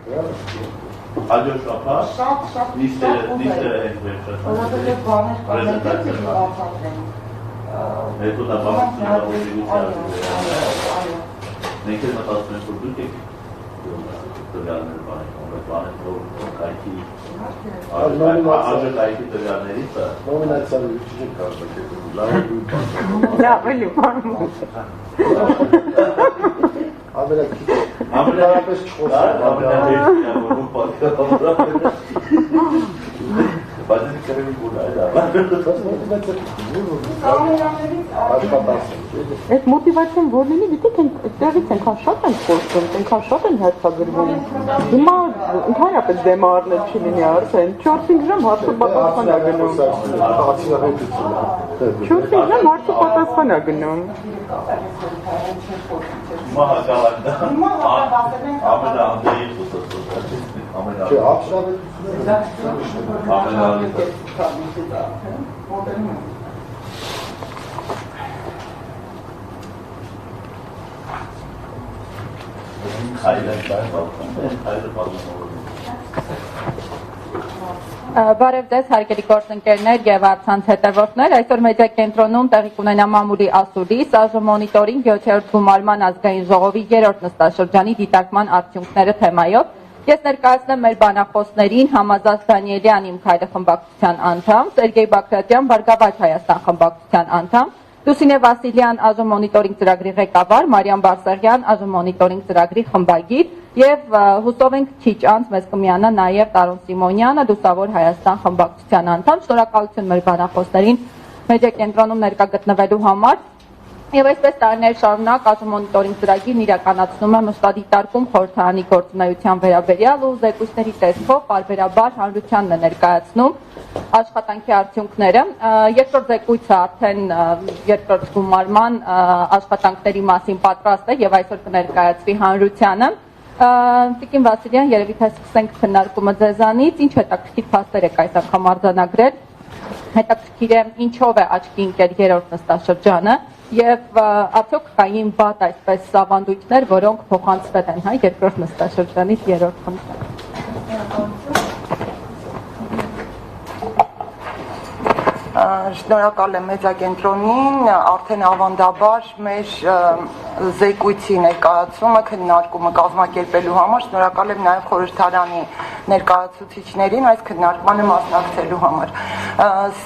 Հաջորդ շաբաթ նիստերը ենք վերջացնում։ Մենք էլ մտածում ենք, որ դուք եք տվյալներ բանեք, որ կայքի արժեքայքի տվյալներից է։ Նոմինացիան չենք կազմակերպում, ամենաքիչ բայց դուք կրելի գուլա Այդ մոտիվացիան որ լինի, գիտեք, այդտեղից այնքան շատ են խոսում, այնքան շատ են հերթագրվում։ Հիմա ընդհանրապես դեմարներ չի լինի արդեն, 4-5 ժամ հարցու պատասխան է գնում։ 4-5 ժամ հարցու պատասխան է գնում։ Հիմա հակալակ դա ամենաանդեի Չէ, Բարև ձեզ հարգելի գործընկերներ եւ առցանց հետևորդներ, այսօր մեդիա կենտրոնում տեղի կունենա մամուլի ասուլիս, ԱԺ մոնիտորինգ 7-րդ գումարման ազգային ժողովի 3-րդ նստաշրջանի դիտարկման արդյունքները թեմայով։ Ես ներկայացնեմ մեր բանախոսներին Համազած Դանիելյան իմ քայլը խմբակցության անդամ, Սերգեյ Բակրատյան Բարգավաճ Հայաստան խմբակցության անդամ, Լուսինե Վասիլյան ԱԺ մոնիտորինգ ծրագրի ղեկավար, Մարիամ Բարսեղյան ԱԺ մոնիտորինգ ծրագրի խմբագիր եւ հուսով ենք քիչ անց մեզ կմիանա նաեւ Տարոն Սիմոնյանը, Լուսավոր Հայաստան խմբակցության անդամ։ Շնորհակալություն մեր բանախոսներին մեդիա կենտրոնում ներկա գտնվելու համար։ Եվ այսպես տարիներ շարունակ ԱԺ մոնիտորինգ ծրագիրն իրականացնում է մշտադիտարկում խորհրդարանի գործունեության վերաբերյալ ու զեկույցների տեսքով պարբերաբար հանրությանն է ներկայացնում աշխատանքի արդյունքները։ Երկրորդ զեկույցը արդեն երկրորդ գումարման աշխատանքների մասին պատրաստ է եւ այսօր կներկայացվի հանրությանը։ Տիկին Վասիլյան, երևի թե սկսենք քննարկումը ձեզանից, ինչ հետաքրքիր փաստեր եք այս անգամ արձանագրել։ Հետաքրքիր է ինչով է աչքի ընկել երրորդ նստաշրջանը եւ արդյոք կային վատ այսպես ավանդույթներ, որոնք փոխանցվել են երկրորդ նստաշրջանից երրորդ խմբին։ Շնորհակալ եմ մեդիա կենտրոնին, արդեն ավանդաբար մեր զեկույցի ներկայացումը, քննարկումը կազմակերպելու համար, շնորհակալ եմ նաև խորհրդարանի ներկայացուցիչներին այս քննարկմանը մասնակցելու համար։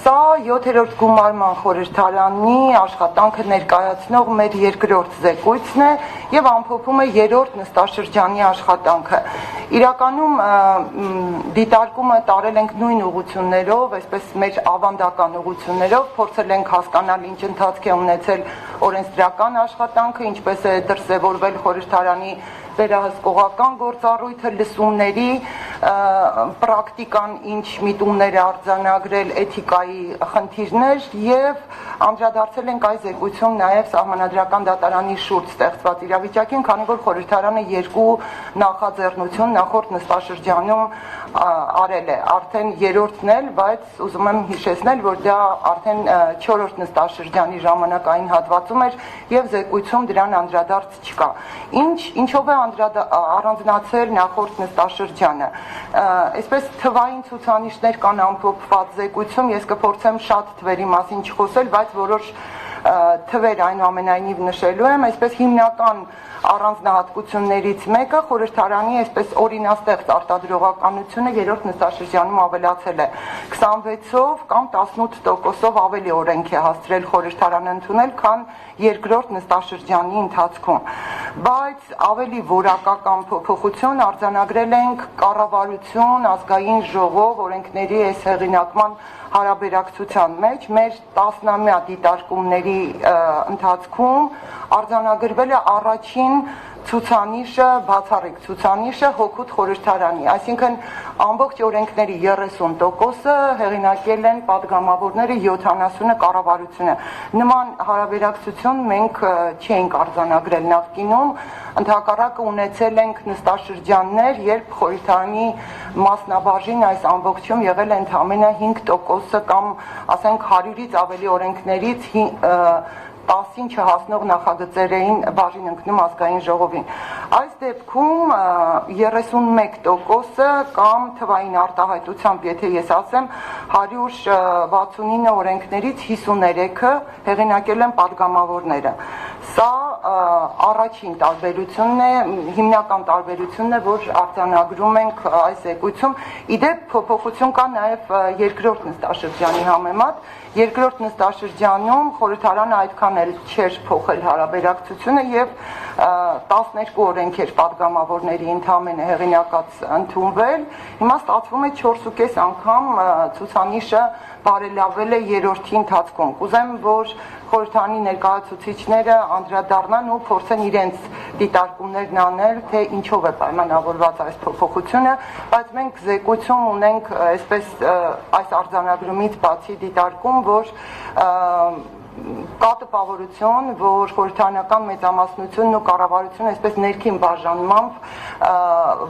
Սա 7-րդ գումարման խորհրդարանի աշխատանքը ներկայացնող մեր երկրորդ զեկույցն է եւ ամփոփում է երրորդ նստաշրջանի աշխատանքը։ Իրականում դիտարկումը տարել ենք նույն ուղղություններով, այսպես մեր ավանդական ուղղություններով, փորձել ենք հասկանալ ինչ ընթացք է ունեցել օրենսդրական աշխատանքը, ինչպես է դրսևորվել խորհրդարանի վերահսկողական գործառույթը, լսումների պրակտիկան, ինչ միտումներ է արձանագրել, էթիկայի խնդիրներ եւ անդրադարձել ենք այս զեկույցում նաեւ Սահմանադրական դատարանի շուրջ ստեղծված իրավիճակին, քանի որ խորհրդարանը երկու նախաձեռնություն նախորդ նստաշրջանում արել է, արդեն երրորդն էլ, բայց ուզում եմ հիշեցնել, որ դա արդեն 4-րդ նստաշրջանի ժամանակային հատվածում էր եւ զեկույցում դրան անդրադարձ չկա։ Ինչով է առանձնացել նախորդ նստաշրջանը։ Այսպես թվային ցուցանիշներ կան ամփոփված զեկույցում, ես կփորձեմ շատ թվերի մասին չխոսել, բայց որոշ թվեր այնուամենայնիվ նշելու եմ, այսպես հիմնական առանձնահատկություններից մեկը խորհրդարանի այսպես օրինաստեղծ արտադրողականությունը երրորդ նստաշրջանում ավելացել է 26-ով կամ 18%-ով ավելի օրենք է հասցրել խորհրդարանը ընդունել, քան երկրորդ նստաշրջանի ընթացքում, բայց ավելի որակական փոփոխություն արձանագրել ենք կառավարություն, ազգային ժողով, օրենքների այս հեղինակման հարաբերակցության մեջ մեր 10-ամյա դիտարկումների ընթացքում արձանագրվել է առաջին ցուցանիշը, բացառիկ ցուցանիշը հօգուտ խորհրդարանի, այսինքն ամբողջ օրենքների 30%-ը հեղինակել են падգամավորները, 70-ը կառավարությունը։ Նման հարաբերակցություն մենք չենք արձանագրել նախկինում, ընդհակառակը ունեցել ենք նստաշրջաններ, երբ խորհրդարանի մասնաբաժին այս ամբողջում եղել է ընդամենը 5%-ը կամ ասենք 100-ից ավելի օրենքներից 10 մասին չհասնող նախագծերային բաժին ընկնում ազգային ժողովին։ Այս դեպքում 31%-ը կամ թվային արտահայտությամբ, եթե ես ասեմ, 169 օրենքներից 53-ը հեղինակել են падգամավորները։ Սա առաջին տարբերությունն է, հիմնական տարբերությունն է, որ արձանագրում ենք այս զեկույցում։ Իդեպ փոփոխություն կա նաև երկրորդ նստաշրջանի համեմատ։ Երկրորդ նստաշրջանում խորհրդարանը այդքան էլ չէր փոխել հարաբերակցությունը եւ 12 օրենք էր падգամավորների ընդհանրապես հեղինակած ընդունվել։ Հիմա ստացվում է 4.5 անգամ ցուցանիշը բարելավել է երրորդի ընթացքում։ Կուզեմ, որ խորհրդանի ներկայացուցիչները անդրադառնան ու փորձեն իրենց դիտարկումներն անել, թե ինչով է պայմանավորված այս փոփոխությունը, բայց մենք զեկույցում ունենք այս արձանագրումից բացի դիտարկում, որ կա տպավորություն, որ խորհրդարանական մեծամասնությունն ու կառավարությունը այսպես ներքին բաժանմամբ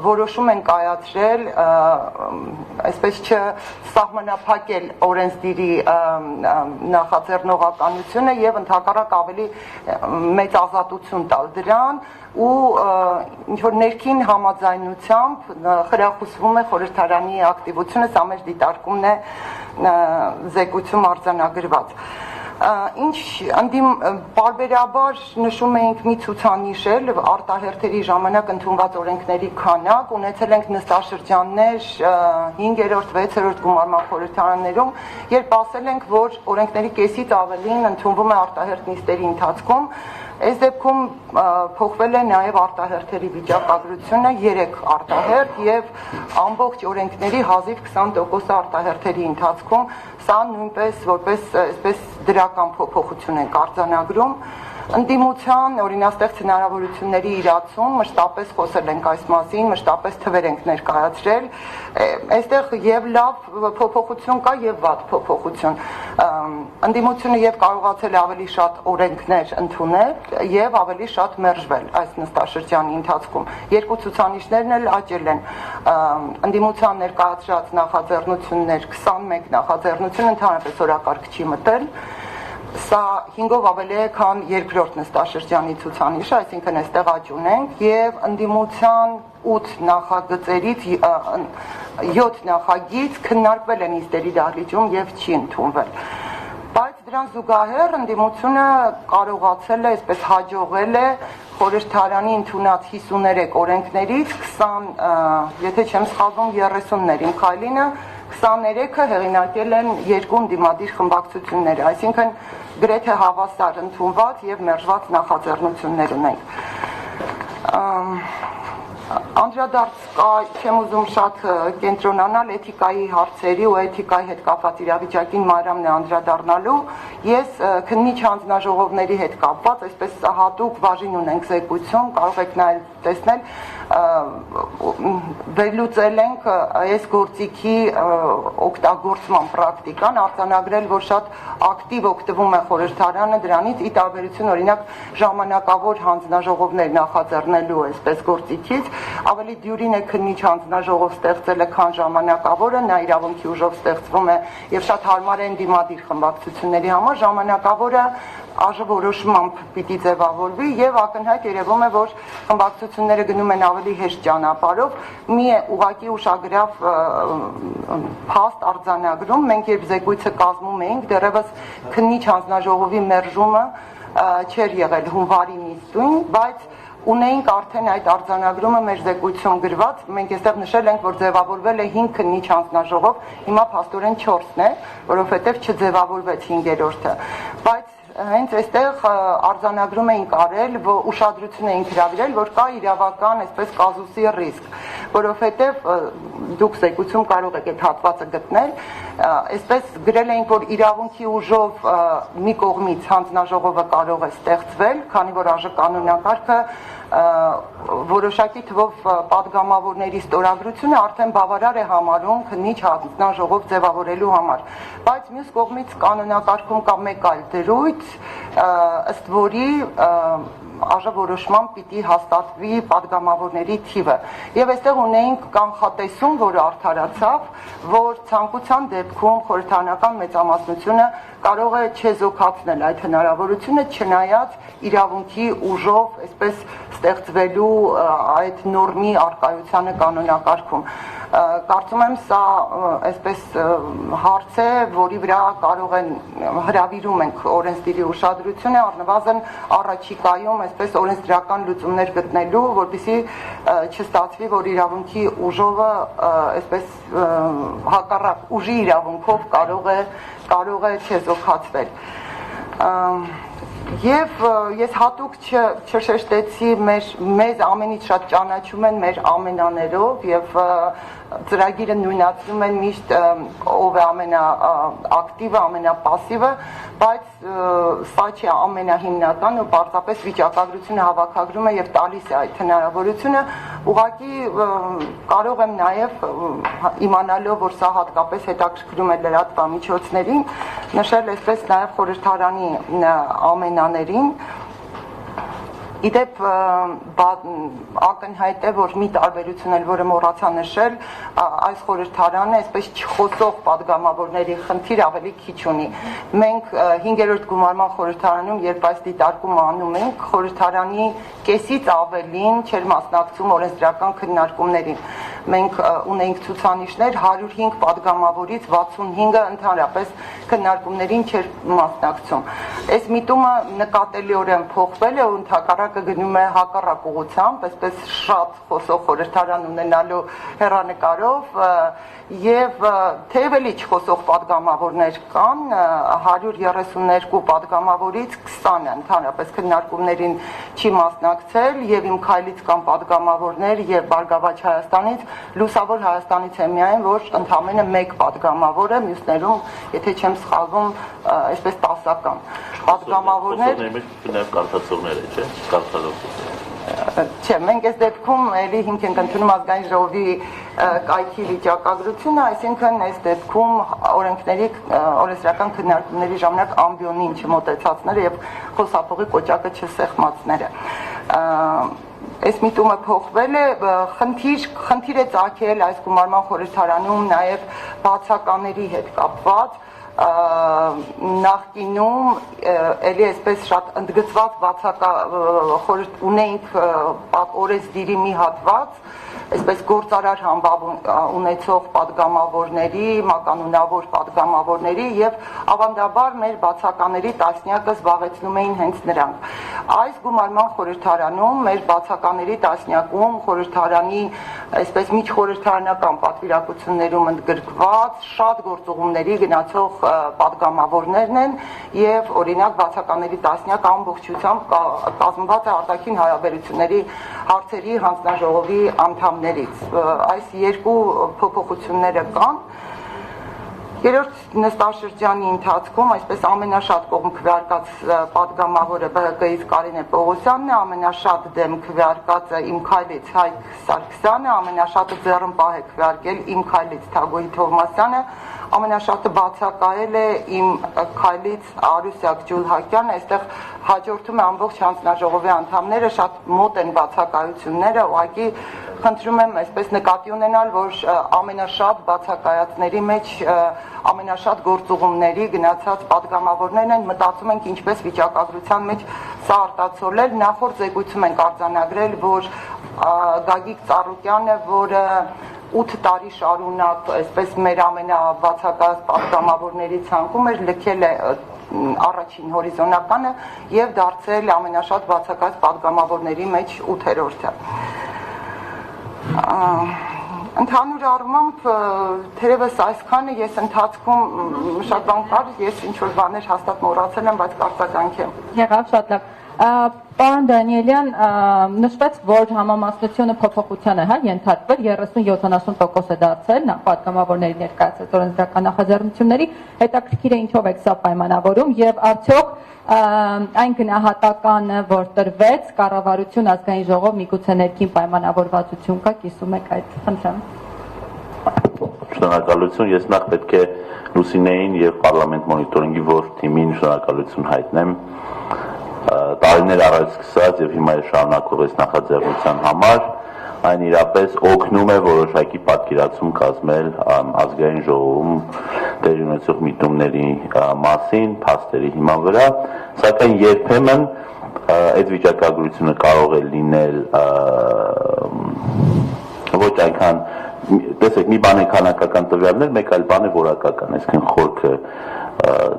որոշում են կայացրել, այսպես չսահմանափակել օրենսդիրի նախաձեռնողականությունը եւ ընդհակառակ ավելի մեծ ազատություն տալ դրան ու ինչ որ ներքին համաձայնությամբ խրախուսվում է խորհրդարանի ակտիվությունը, սա մեր դիտարկումն է զեկույցում արձանագրված։ Ինչ պարբերաբար նշում էինք մի ցուցանիշ էլ արտահերթերի ժամանակ ընդունված օրենքների քանակ, ունեցել ենք նստաշրջաններ 5-րդ, 6-րդ գումարման խորհրդարաններում, երբ ասել ենք, որ օրենքների կեսից ավելին ընդունվում է արտահերթ նիստերի ընթացքում, այս դեպքում փոխվել է նաև արտահերթերի վիճակագրությունը 3 արտահերթ եւ ամբողջ օրենքների հազիվ 20% արտահերթերի ընթացքում սա նույնպես որպես այսպես դրական փոփոխություն ենք արձանագրում։ Ընդդիմության օրինաստեղծ հնարավորությունների իրացում մշտապես խոսել ենք այս մասին, մշտապես թվեր ենք ներկայացրել։ Այստեղ եւ լավ փոփոխություն կա եւ վատ փոփոխություն։ Ընդդիմությունը եւ կարողացել է ավելի շատ օրենքներ ընդունել եւ ավելի շատ մերժվել այս նստաշրջանի ընթացքում։ Երկու ցուցանիշներն էլ աճել են։ Ընդդիմության ներկայացրած նախաձեռնություններ 21 նախաձեռնություն ընդհանրապես օրակարգ չի մտել։ Սա 5-ով ավելի է, քան երկրորդ նստաշրջանի ցուցանիշը, այսինքն այստեղ աճ ունենք եւ ընդդիմության 8 նախագծերից 7 նախագիծ քննարկվել են նիստերի դահլիճում եւ չի ընդունվել։ Բայց դրան զուգահեռ ընդդիմությունը կարողացել է, այսպես հաջողել է խորհրդարանի ընդունած 53 օրենքներից 20, եթե չեմ սխալվում, 30-ներին քայլինը 23-ը հեղինակել են երկու ընդդիմադիր խմբակցությունները, այսինքն գրեթե հավասար ընդունված եւ մերժված նախաձեռնություններ ունենք։ Անդրադարձ կա, չեմ ուզում շատ կենտրոնանալ էթիկայի հարցերի ու էթիկայի հետ կապված իրավիճակին մանրամն է անդրադառնալու։ Ես քննիչ հանձնաժողովների հետ կապված, այսպես հատուկ բաժին ունենք զեկույցում, կարող եք նայել տեսնել, վերլուծել ենք այս գործիքի օգտագործման պրակտիկան, արձանագրել, որ շատ ակտիվ օգտվում է խորհրդարանը դրանից, ի տարբերություն օրինակ ժամանակավոր հանձնաժողովներ նախաձեռնելու այսպես գործիքից, ավելի դյուրին է քննիչ հանձնաժողով ստեղծելը, քան ժամանակավորը, նա իրավունքի ուժով ստեղծվում է եւ շատ հարմար է ընդդիմադիր խմբակցությունների համար, ժամանակավորը արժևորոշմամբ պիտի ձևավորվի եւ ակնհայտ երևում է, որ խմբակցությունները գնում են ավելի հեշտ ճանապարհով, մի ուղղակի ուշագրավ փաստ արձանագրում, մենք երբ զեկույցը կազմում էինք, դեռևս քննիչ հանձնաժողովի մերժումը չէր եղել հունվարի նիստին, բայց ունեինք արդեն այդ արձանագրումը մեր զեկույցում գրված, մենք այստեղ նշել ենք, որ ձևավորվել է 5 քննիչ հանձնաժողով, հիմա փաստորեն 4-ն է, որովհետև չձևավորվեց 5-րդը, բայց հենց այստեղ արձանագրում էինք արել, ուշադրություն էինք հրավիրել, որ կա իրավական այսպես կազուսի ռիսկ, որովհետև դուք զեկույցում կարող եք այդ հատվածը գտնել, այսպես գրել էինք, որ իրավունքի ուժով մի կողմից հանձնաժողովը կարող է ստեղծվել, քանի որ ԱԺ-կանոնակարգը որոշակի թվով падգամավորների ստորագրությունը արդեն բավարար է համարում քննիչ հանձնաժողով ձևավորելու համար, բայց մյուս կողմից կանոնակարգում կա մեկ այլ դրույթ, ըստ որի ԱԺ որոշմամբ պիտի հաստատվի падգամավորների թիվը։ Եվ այստեղ ունեինք կանխատեսում, որը արդարացավ, որ ցանկության դեպքում խորհրդարանական մեծամասնությունը կարող է չեզոքացնել այդ հնարավորությունը, չնայած իրավունքի ուժով, այսպես ստեղծվելու այդ նորմի արկայությանը կանոնակարգում։ Կարծում եմ սա այսպես հարց է, որի վրա կարող են հրավիրում ենք օրենսդիրի ուշադրությունը, առնվազն առաջիկայում այսպես օրենսդրական լուծումներ գտնելու, որպեսզի չստացվի, որ իրավունքի ուժովը այսպես հակառակ ուժի իրավունքով կարող է չեզոքացվել։ Եվ ես հատուկ չշեշտեցի մեզ ամենից շատ ճանաչում են մեր ամենաներով եւ ծրագիրը նույնացնում են միշտ ով է ամենաակտիվը, ամենապասիվը, բայց սա չի ամենահիմնական ու պարզապես վիճակագրությունը հավաքագրում է եւ տալիս է այդ հնարավորությունը, ուղղակի կարող եմ նաեւ իմանալով, որ սա հատկապես հետաքրքրում է լրատվամիջոցներին, նշել այսպես նաեւ խորհրդարանի ամենաներին։ Իդեպ ակնհայտ է, որ մի տարբերություն էլ, որը մոռացա նշել, այս խորհրդարանը այսպես չխոսող падգամավորների խնդիր ավելի քիչ ունի։ Մենք 5-րդ գումարման խորհրդարանում, երբ այս դիտարկումը անում ենք, խորհրդարանի կեսից ավելին չէր մասնակցում օրենսդրական քննարկումներին։ Մենք ունեինք ցուցանիշներ 105 падգամավորից 65-ը ընդհանրապես քննարկումներին չէր մասնակցում։ Այս միտումը նկատելիորեն փոխվել է ու ընդհակառակը գնում է հակառակ ուղղությամբ, այսպես շատ խոսող խորհրդարան ունենալու հեռանկարով եւ թեև էլի չխոսող падգամավորներ կան, 132 падգամավորից 20-ը ընդհանրապես քննարկումներին չի մասնակցել եւ իմ քայլից կան падգամավորներ եւ Բարգավաճ Հայաստանից, Լուսավոր Հայաստանից է միայն, որ ընդամենը 1 падգամավոր է, մյուսներում, եթե չեմ սխալվում, այսպես 10-ական падգամավորներ կարծացողներ է, չէ՞, կարծալով։ Չէ, մենք այս դեպքում էլի հիմք ենք ընդունում ազգային ժողովի կայքի վիճակագրությունը, այսինքն այս դեպքում օրենսդրական քննարկումների ժամանակ ամբիոնին չմոտեցածները եւ խոսափողի կոճակը չսեղմածները։ Այս միտումը փոխվել է, խնդիր է ծագել այս գումարման խորհրդարանում նաեւ բացակաների հետ կապված, նախկինում էլի այսպես շատ ընդգծված ունեինք օրենսդիրի մի հատված, այսպես գործարար համբավ ունեցող падգամավորների, մականունավոր падգամավորների եւ ավանդաբար մեր բացակաների տասնյակը զբաղեցնում էին հենց նրանք։ Այս գումարման խորհրդարանում մեր բացակաների տասնյակում խորհրդարանի այսպես միջխորհրդարանական պատվիրակություններում ընդգրկված շատ գործողումների գնացող падգամավորներն են եւ օրինակ բացականների տասնյակ ամբողջությամբ կազմված է արտաքին հարաբերությունների հարցերի հանձնաժողովի անդամներից։ Այս երկու փոփոխությունները կան։ Երրորդ նստաշրջանի ընթացքում այսպես ամենաշատ կողմ քվեարկած падգամավորը ԲՀԿ-ից Կարինե Պողոսյանն է, ամենաշատ դեմ քվեարկածը իմ քայլից Հայկ Սարգսյանը, ամենաշատը ձեռնպահ է քվեարկել իմ քայլից Թագոհի Թովմասյանը, ամենաշատը բացակայել է իմ քայլից Արուսյակ Ջուլհակյանը, այստեղ հաջորդում է ամբողջ հանձնաժողովի անդամները, շատ մոտ են բացակայությունները, ուղղակի խնդրում եմ այսպես նկատի ունենալ, որ ամենաշատ բացակայածների մեջ ամենաշատ գործուղումների գնացած падգամավորներն են, մտածում ենք ինչպես վիճակագրության մեջ սա արտացոլել, նախորդ զեկույցում ենք արձանագրել, որ Գագիկ Ծառուկյանը, որը 8 տարի շարունակ այսպես մեր ամենաբացակայած падգամավորների ցանկում էր, լքել է առաջին հորիզոնականը եւ դարձել ամենաշատ բացակայած падգամավորների մեջ 8-րդը։ Ընդհանուր առմամբ թերևս այսքանը ես ընթացքում շատ բան կար, ես ինչ-որ բաներ հաստատ մոռացել եմ, բայց կարծականքեմ։ Եղավ, շատ լավ։ Պարոն Դանիելյան, նշվեց, որ համամասնությունը փոփոխության է ենթարկվել, 30-70% է դարձել падգամավորների ներկայացած օրենսդրական նախաձեռնությունների, հետաքրքիր է ինչով եք սա պայմանավորում եւ արդյոք այն գնահատականը, որ տրվեց, կառավարություն, ազգային ժողով, միգուցե ներքին պայմանավորվածություն կա, կիսում եք այդ, խնդրեմ։ Շնորհակալություն, ես նախ պետք է Լուսինեին եւ պարլամենտ մոնիտորինգի որ թիմին շնորհակալություն հայտնեմ տարիներ առաջ սկսած եւ հիմա էլ շարունակող այս նախաձեռնության համար, այն իրապես օգնում է որոշակի պատկերացում կազմել ազգային ժողովում տեղի ունեցող միտումների մասին, փաստերի հիման վրա, սակայն երբեմն այդ վիճակագրությունը կարող է լինել ոչ այնքան տեսեք մի բան է քանակական տվյալներ, մեկ այլ բան է որակական, այսինքն խորքը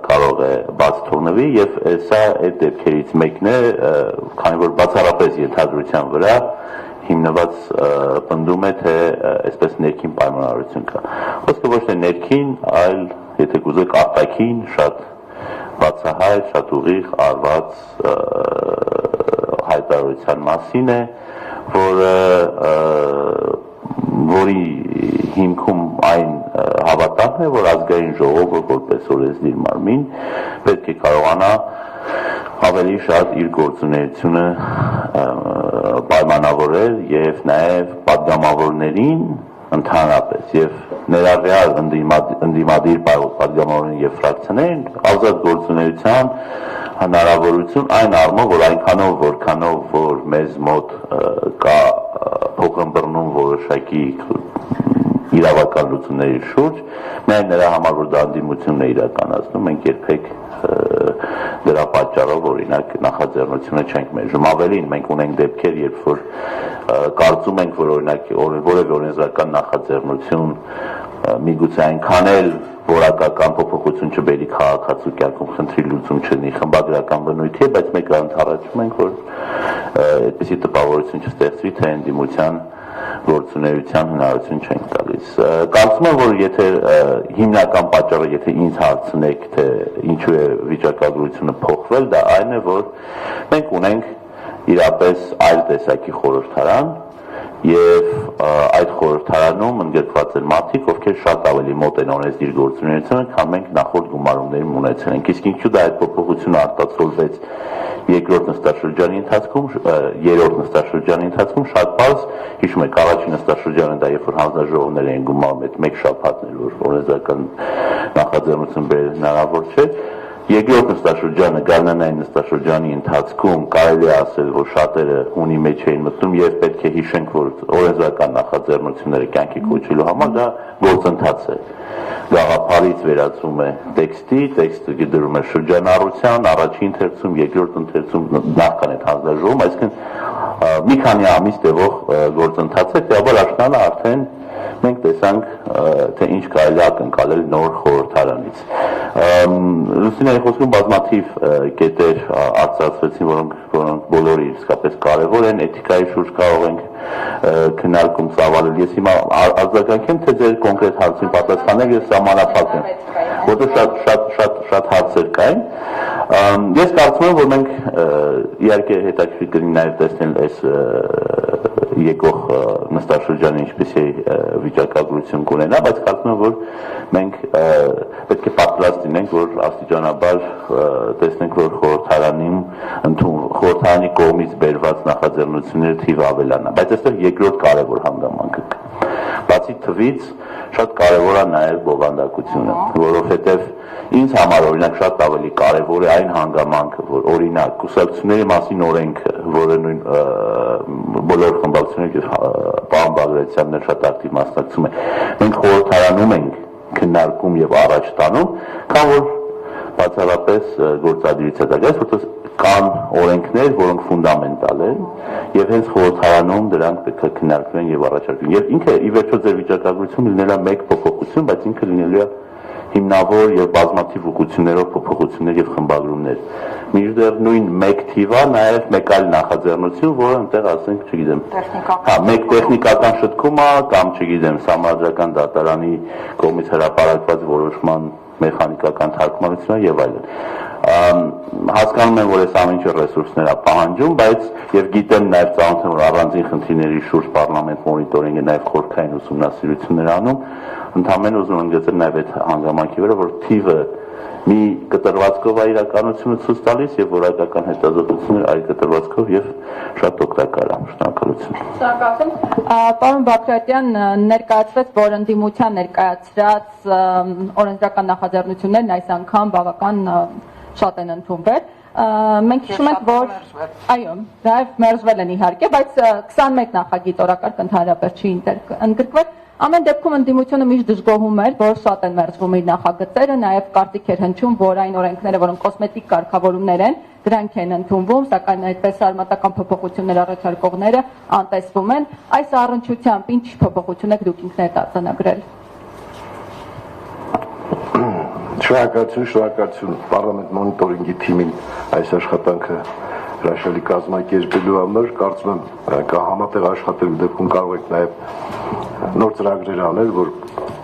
կարող է բաց թողնվի եւ սա այդ դեպքերից մեկն է, քանի որ բացառապես ենթադրության վրա հիմնված պնդում է թե այսպես ներքին պայմանավորություն կա։ Խոսքը ոչ թե ներքին, այլ եթե կուզեք արտաքին շատ բացահայտ, շատ ուղիղ արված հայտարարության մասին է, որի հիմքում այն հավատալն է, որ ազգային ժողովը որպես օրենսդիր մարմին պետք է կարողանա ավելի շատ իր գործունեությունը պայմանավորել եւ նաեւ պատգամավորներին ընդհանրապես եւ ներառյալ ընդդիմադիր պատգամավորներին եւ ֆրակցիաներին ազատ գործունեության հնարավորություն այն առումով, որ այնքանով որքանով որ մեզ մոտ կա փոխըմբռնում որոշակի իրավական լուծումների շուրջ, միայն նրա համար որ դա անդիմությունն է իրականացնում, մենք երբեք դրա պատճառով օրինակ նախաձեռնությունը չենք մերժում։ Ավելին մենք ունենք դեպքեր, երբ որ կարծում ենք, որ օրինակ որևէ օրենսդրական նախաձեռնություն միգուցե այնքան էլ որակական փոփոխություն չբերի քաղաքացու կյանքում, խնդրի լուծում չլինի, խմբագրական բնույթի է, բայց մենք ընդառաջում ենք, որ այդպիսի տպավորություն չստեղծվի, թե ընդդիմության գործունեության հնարավորություն չենք տալիս։ Կարծում եմ, որ եթե հիմնական պատճառը, եթե ինձ հարցնեք, թե ինչու է վիճակագրությունը փոխվել, դա այն է, որ մենք ունենք իրապես այլ տեսակի խորհրդարան եւ այդ խորհրդարանում ընդգրկված են մարդիկ, ովքեր շատ ավելի մոտ են օրենսդիր գործունեությանը, քան մենք նախորդ գումարումներում ունեցել ենք։ Իսկ ինչու դա այդ փոփոխությունը արտացոլվեց երկրորդ նստաշրջանի ընթացքում, երրորդ նստաշրջանի ընթացքում շատ բարձ, հիշում եք, առաջին նստաշրջանը դա երբ որ հանձնաժողովներ էին գումարում, այդ մեկ շաբաթներ, որ օրենսդրական նախաձեռնություն բերել հնարավոր չէր։ Երկրորդ նստաշրջանը, գարնանային նստաշրջանի ընթացքում կարելի է ասել, որ շատերը հունի մեջ էին մտնում եւ պետք է հիշենք, որ օրենսդրական նախաձեռնությունները կյանքի կոչելու համար դա գործընթաց է։ Գաղափարից վերածվում է տեքստի, տեքստը դրում է շրջանառության, առաջին ընթերցում, երկրորդ ընթերցում, նախքան այդ հանձնաժողովում, այսինքն մի քանի ամիս տևող գործընթաց է, դեպի աշնանը արդեն մենք տեսանք, թե ինչ կարելի է ակնկալել նոր խորհրդարանից։ Լուսինայի խոսքում բազմաթիվ կետեր արձանագրվեցին, որոնք բոլորը իսկապես կարևոր են, էթիկայի շուրջ կարող ենք քննարկում ծավալել։ Ես հիմա արձագանքեմ, թե ձեր կոնկրետ հարցին պատասխանել եւ սահմանափակեմ, որտեղ շատ հարցեր կային։ Ես կարծում եմ, որ մենք իհարկե հետաքրքիր կլինի նաեւ տեսնել այս եկող նստաշրջանը ինչպեսի վիճակագրություն կունենա, բայց կարծում եմ, որ մենք պետք է պատրաստ լինենք, որ աստիճանաբար տեսնենք, որ խորհրդարանի կողմից բերված նախաձեռնությունների թիվը ավելանա, բայց այստեղ երկրորդ կարևոր հանգամանքը կա։ Բացի թվից շատ կարևոր է նաև բովանդակությունը, որովհետև ինձ համար օրինակ շատ ավելի կարևոր է այն հանգամանքը, որ օրինակ կուսակցությունների մասին օրենքը, որը նույն բոլոր խմբակցությունների եւ պարոն Բագրատյանն էլ շատ ակտիվ մասնակցում է, մենք խորհրդարանում ենք քննարկում եւ առաջ տանում, քան որ բացառապես գործադիրից հետագայից, որտեղ կան օրենքներ, որոնք ֆունդամենտալ են եւ հենց խորհրդարանում դրանք պետք է քննարկվեն եւ առաջարկվեն։ Եվ ինքը ի վերջո ձեր վիճակագրությունը լինելա մեկ փոփոխություն, բայց ինքը լինելու է հիմնավոր եւ բազմաթիվ ուղղություններով փոփոխություններ եւ խմբագրումներ։ Մինչդեռ նույն մեկ թիվա նաեւ մեկ այլ նախաձեռնություն, որը այնտեղ ասենք, չգիտեմ, մեկ տեխնիկական շտկում է կամ չգիտեմ, համադրական դատարանի կողմից հրապարակված որոշման մեխանիկական թարգմանություն եւ այլն։ Հասկանում եմ, որ այս ամեն ինչը ռեսուրսներ է պահանջում, բայց եւ գիտեմ նաեւ ծանոթ եմ, որ առանձին խնդիրների շուրջ պարլամենտ մոնիտորինգը նաեւ խորքային ուսումնասիրություններ անում, ընդհանրապես ուզում եմ գծել նաեւ այդ հանգամանքի վրա, որ թիվը մի կտրվածքով է իրականությունը ցույց տալիս եւ որակական հետազոտություններ այլ կտրվածքով եւ շատ օգտակար է։ Շնորհակալություն։ Շնորհակալություն։ Պարոն Բագրատյան, ներկայացվեց, որ ընդդիմության ներկայացրած օրենսդրական նախաձեռնություններն այս անգամ բավական շատ են ընդունվել։ մենք հիշում ենք, որ այո, նաև մերժվել են իհարկե, բայց 21 նախագիծ օրակարգ ընդհանրապես չի ընդգրկվել։ Ամեն դեպքում ընդդիմությունը միշտ դժգոհում էր, որ շատ են մերժվում իր նախագծերը, նաև կարծիք էր հնչում, որ այն օրենքները, որոնք կոսմետիկ կարգավորումներ են, դրանք են ընդունվում, սակայն այդպես արմատական փոփոխություններ առաջարկողները անտեսվում են։ Այս առնչությամբ ինչ փոփոխություն եք դուք ինքներդ արձանագրել։ Շնորհակալություն պարլամենտ մոնիտորինգի թիմին այս աշխատանքը հրաշալի կազմակերպելու համար, կարծում եմ համատեղ աշխատելու դեպքում կարող եք նաև նոր ծրագրեր անել, որ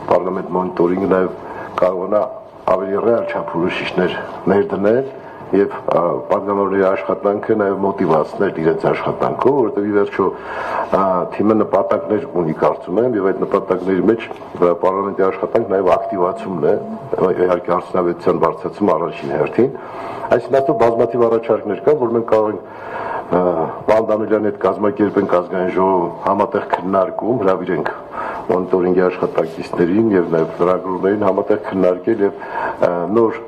պարլամենտ մոնիտորինգը նաև կարողանա ավելի ռեալ չափորոշիչներ ներդնել եւ պատգամավորների աշխատանքը նաեւ մոտիվացնել իրենց աշխատանքով, որովհետեւ ի վերջո թիմը նպատակներ ունի, կարծում եմ, եւ այդ նպատակների մեջ պարլամենտի աշխատանքը նաեւ ակտիվացումն է, իհարկե արդյունավետության բարձրացումը առաջին հերթին։ Այսինքն բազմաթիվ առաջարկներ կան, որ մենք կարող ենք պարոն Դամելյանի հետ կազմակերպենք ազգային ժողովում համատեղ քննարկում, հրավիրենք մոնիտորինգի աշխատակիցներին եւ նաեւ ծրագրերին համատեղ քննարկել եւ նոր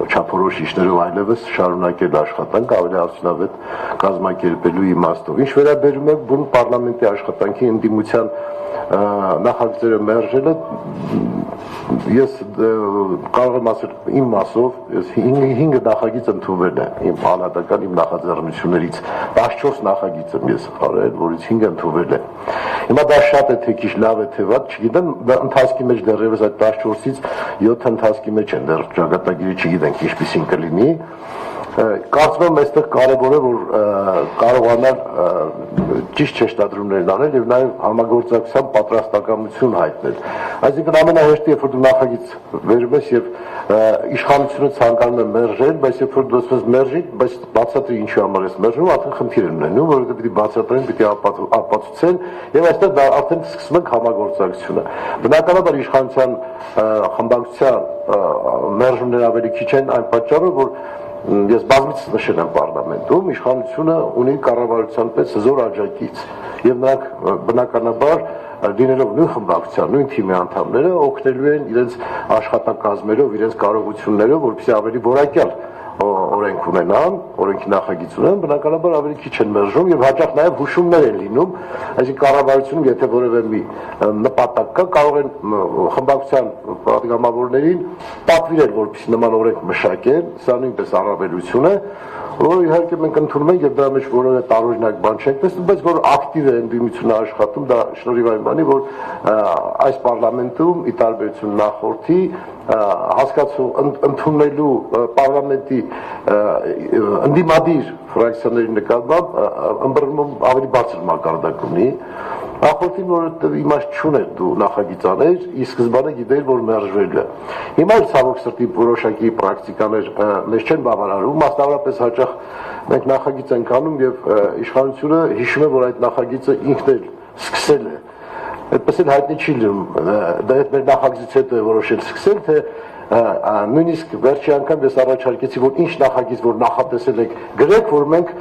չափորոշիչներով այլևս շարունակել աշխատանք ավելի արդյունավետ կազմակերպելու իմաստով։ Ինչ վերաբերում է բուն պարլամենտի աշխատանքի ընդդիմության նախագծերը մերժելը, ես կարող եմ ասել իմ մասով, ես 5 նախագիծ ընդունվել է իմ անհատական իմ նախաձեռնություններից, 14 նախագիծ եմ ես արել, որից 5 ընդունվել է։ Հիմա դա շատ է թե քիչ լավ է թե վատ, չգիտեմ, ընթացքի մեջ դեռևս այդ 14-ից 7 ընթացքի մեջ են, դեռ ճակատագիրը չգիտենք ինչպիսին կլինի։ Կարծում եմ այստեղ կարևոր է, որ կարողանալ ճիշտ շեշտադրումներ անել եւ նաեւ համագործակցության պատրաստակամություն հայտնել։ Այսինքն ամենահեշտը, երբ որ դու նախագիծ վերում ես եւ իշխանությունը ցանկանում է մերժել, բայց երբ որ դու ասես մերժի, բայց բացատրի ինչու համար ես մերժում, արդեն խնդիր են ունենում, որովհետեւ պիտի բացատրեն, պիտի ապացուցեն եւ այստեղ դա արդեն սկսում ենք համագործակցությունը։ Բնականաբար իշխանության խմբակցության մերժումները ավելի քիչ են այն պատճառով, որ ես բազմից նշել եմ պարլամենտում, իշխանությունը ունի կառավարության պես հզոր աջակից եւ նրանք բնականաբար լինելով նույն խմբակցության, նույն թիմի անդամները օգնելու են իրենց աշխատակազմերով, իրենց կարողություններով, որպեսզի ավելի որակյալ օրենք ունենան, օրենքի նախագիծ ունեն, բնականաբար ավելի քիչ են մերժում եւ հաճախ նաեւ հուշումներ են լինում, այսինքն կառավարությունում եթե որևէ մի նպատակ կա, կարող են խմբակցության պատգամավորներին պատվիրել, որպեսզի նման օրենք մշակեն, սա նույնպես առավելություն է, որը իհարկե մենք ընդունում ենք եւ դրա մեջ որևէ տարօրինակ բան չենք տեսնում, բայց որ ակտիվ է ընդդիմությունը աշխատում, դա շնորհիվ այն բանի, որ այս պարլամենտում ի տարբերություն նախորդի հասկացում ընդունելու պարլամենտի ընդդիմադիր ֆրակցիաների նկատմամբ ըմբռնում ավելի բարձր մակարդակ ունի։ Նախորդին, որովհետև իմաստ չուներ դու նախագիծ աներ, ի սկզբանե գիտեիր, որ մերժվել է։ Հիմա էլ ցավոք սրտի որոշակի պրակտիկաներ մեզ չեն բավարարում, մասնավորապես հաճախ մենք նախագիծ ենք անում եւ իշխանությունը հիշում է, որ այդ նախագիծը ինքն էլ սկսել է։ Այդպես էլ հայտնի չի լինում, դա այդ մեր նախագիծից հետո է որոշել սկսել, թե նույնիսկ վերջի անգամ ես առաջարկեցի, որ ինչ նախագիծ որ նախատեսել եք գրեք, որ մենք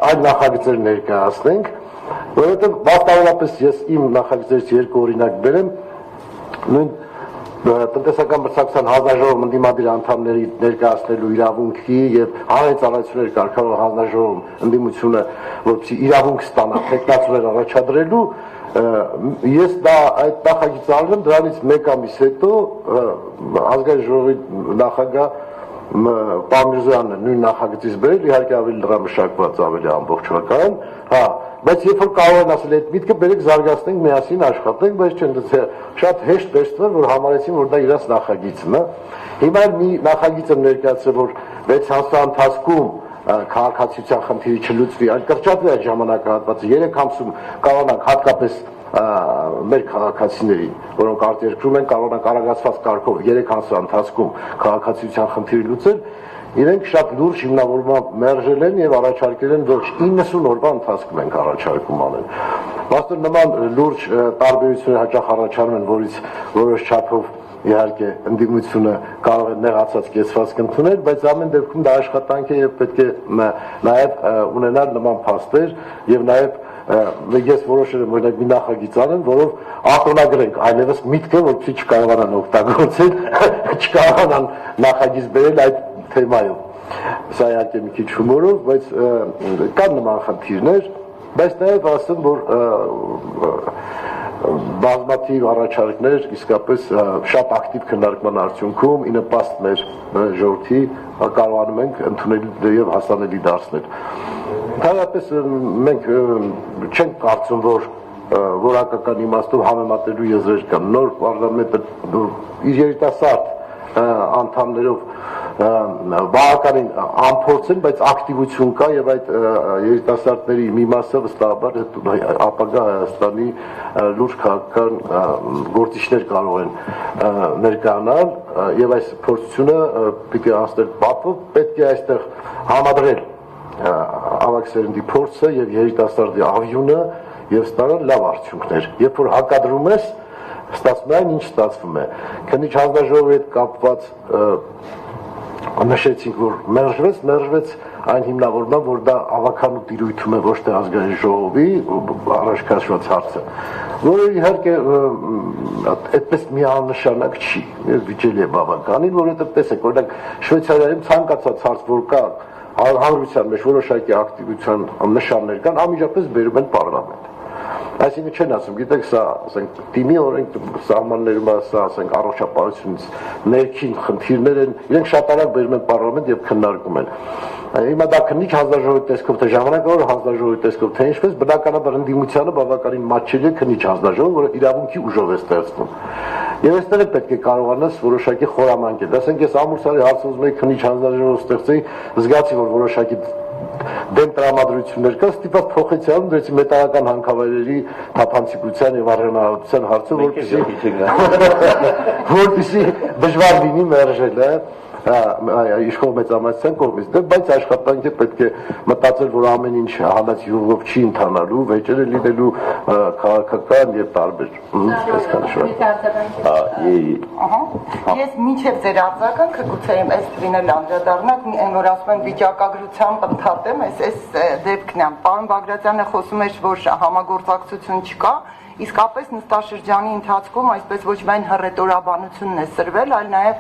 այդ նախագծերը ներկայացնենք, որովհետև բացառապես ես իմ նախագծերից 2 օրինակ բերեմ, նույն տնտեսական մրցակցության հանձնաժողովում ընդդիմադիր անդամների ներկայացնելու իրավունքի եւ հանրայնացությունների կարգավորող հանձնաժողովում ընդդիմությունը, որպեսզի իրավունք ստանա տեխնացուներ առաջադրելու, ես դա այդ նախագիծը արել եմ, դրանից 1 ամիս հետո ազգային ժողովի նախագահ Պամիրզյանը նույն նախագծից բերել, իհարկե ավելի լրամշակված, ավելի ամբողջական, բայց երբ որ կարող են ասել այդ միտքը բերեք զարգացնենք, միասին աշխատենք, բայց չեն շատ հեշտ վերցնել, որ համարեցին, որ դա իրաց նախագիծն է։ Հիմա մի նախագիծ եմ ներկայացրել, որ 6 ամսվա ընթացքում քաղաքացիության խնդիրը չլուծվի, այլ կրճատվի այդ ժամանակահատվածը 3 ամսում կարողանանք հատկապես մեր քաղաքացիներին, որոնք արտերկրում են, կարողանանք արագացված կարգով 3 ամսվա ընթացքում քաղաքացիության խնդիրը լուծել, իրենք շատ լուրջ հիմնավորմամբ մերժել են եւ առաջարկել են ոչ 90 օրվա ընթացքում ենք առաջարկում անել։ Բացի նման լուրջ տարբերություններ հաճախ առաջանում են, որից որոշ չափով իհարկե ընդդիմությունը կարող է նեղացած կեցվածք ընդունել, բայց ամեն դեպքում դա աշխատանք է եւ պետք է նաեւ ունենալ նման փաստեր եւ նաեւ ես որոշել եմ օրինակ մի նախագիծ անեմ, որով արտոնագրենք այլևս միտքը, որպեսզի չկարողանան օգտագործել, չկարողանան նախագիծ բերել այդ թեմայով։ Սա իհարկե մի քիչ հումորով, բայց կան նման խնդիրներ, բայց նաև ասեմ, որ բազմաթիվ առաջարկներ իսկապես շատ ակտիվ քննարկման արդյունքում ի նպաստ մեր ժողովրդի կարողանում ենք ընդունել եւ հասանելի դարձնել։ Ընդհանրապես մենք չենք կարծում, որ որակական իմաստով համեմատելու եզրեր կան։ Նոր պարլամենտը իր երիտասարդ անդամներով բավականին անփորձ են, բայց ակտիվություն կա եւ այդ երիտասարդների մի մասը վստահաբար ապագա Հայաստանի լուրջ քաղաքական գործիչներ կարող են ներկայանալ եւ այս փորձությունը պիտի անցնել պատվով, պետք է այստեղ համադրել ավակ սերնդի փորձը եւ երիտասարդի աղյունը եւ ստանալ լավ արդյունքներ։ Երբ որ հակադրում ես, ստացվում է այն, ինչ ստացվում է։ Քննիչ հանձնաժողովի հետ կապված նշեցինք, որ մերժվեց այն հիմնավորման, որ դա ավականու տիրույթում է, ոչ թե ազգային ժողովի առաջ քաշված հարցը, որը իհարկե այդպես միանշանակ չի, վիճելի է բավականին, որովհետև տեսեք, օրինակ Շվեյցարիայում ցանկացած հարց, որ կա հանրության մեջ որոշակի ակտիվության նշաններ կան, անմիջապես բերում են պարլամենտ։ Այսինքն չեն ասում, գիտեք, սա, ասենք, թիմի օրենք սահմաններում, սա, ասենք, առողջապահությունից ներքին խնդիրներ են, իրենք շատ արագ բերում են պարլամենտ եւ քննարկում են։ Հիմա դա քննիչ հանձնաժողովի տեսքով, թե ժամանակավոր հանձնաժողովի տեսքով, թե ինչպես բնականաբար ընդդիմությանը բավականին մատչելի է քննիչ հանձնաժողով, որը իրավունքի ուժով է ստեղծվում։ Եվ այստեղ է պետք է կարողանաս որոշակի խորամանկ։ Ասենք, ես ամուսարի հարցը ուզում եի քննիչ հանձնաժողով ստեղծեի, զգացի, որ որոշակի դեմ տրամադրություններ կա, ստիպված փոխեցի անում, դրեցի մետաղական հանքավայրերի թափանցիկության եւ արժանահատության հարցը, որպեսզի դժվար լինի մերժել, իշխող մեծամասնության կողմից, բայց աշխատանքը պետք է մտածել, որ ամեն ինչ հանած յուղով չի ընթանալու, վեճերը լինելու քաղաքական եւ տարբեր։ Ես մինչև ձեր արձագանքը գուցե այս լինել անդրադառնալ, այն որ ասում են վիճակագրությամբ ընդհատեմ, այս դեպքն է։ Պարոն Բագրատյանը խոսում էր, որ համագործակցություն չկա, իսկապես նստաշրջանի ընթացքում այսպես ոչ միայն հռետորաբանությունն է սրվել, այլ նաեւ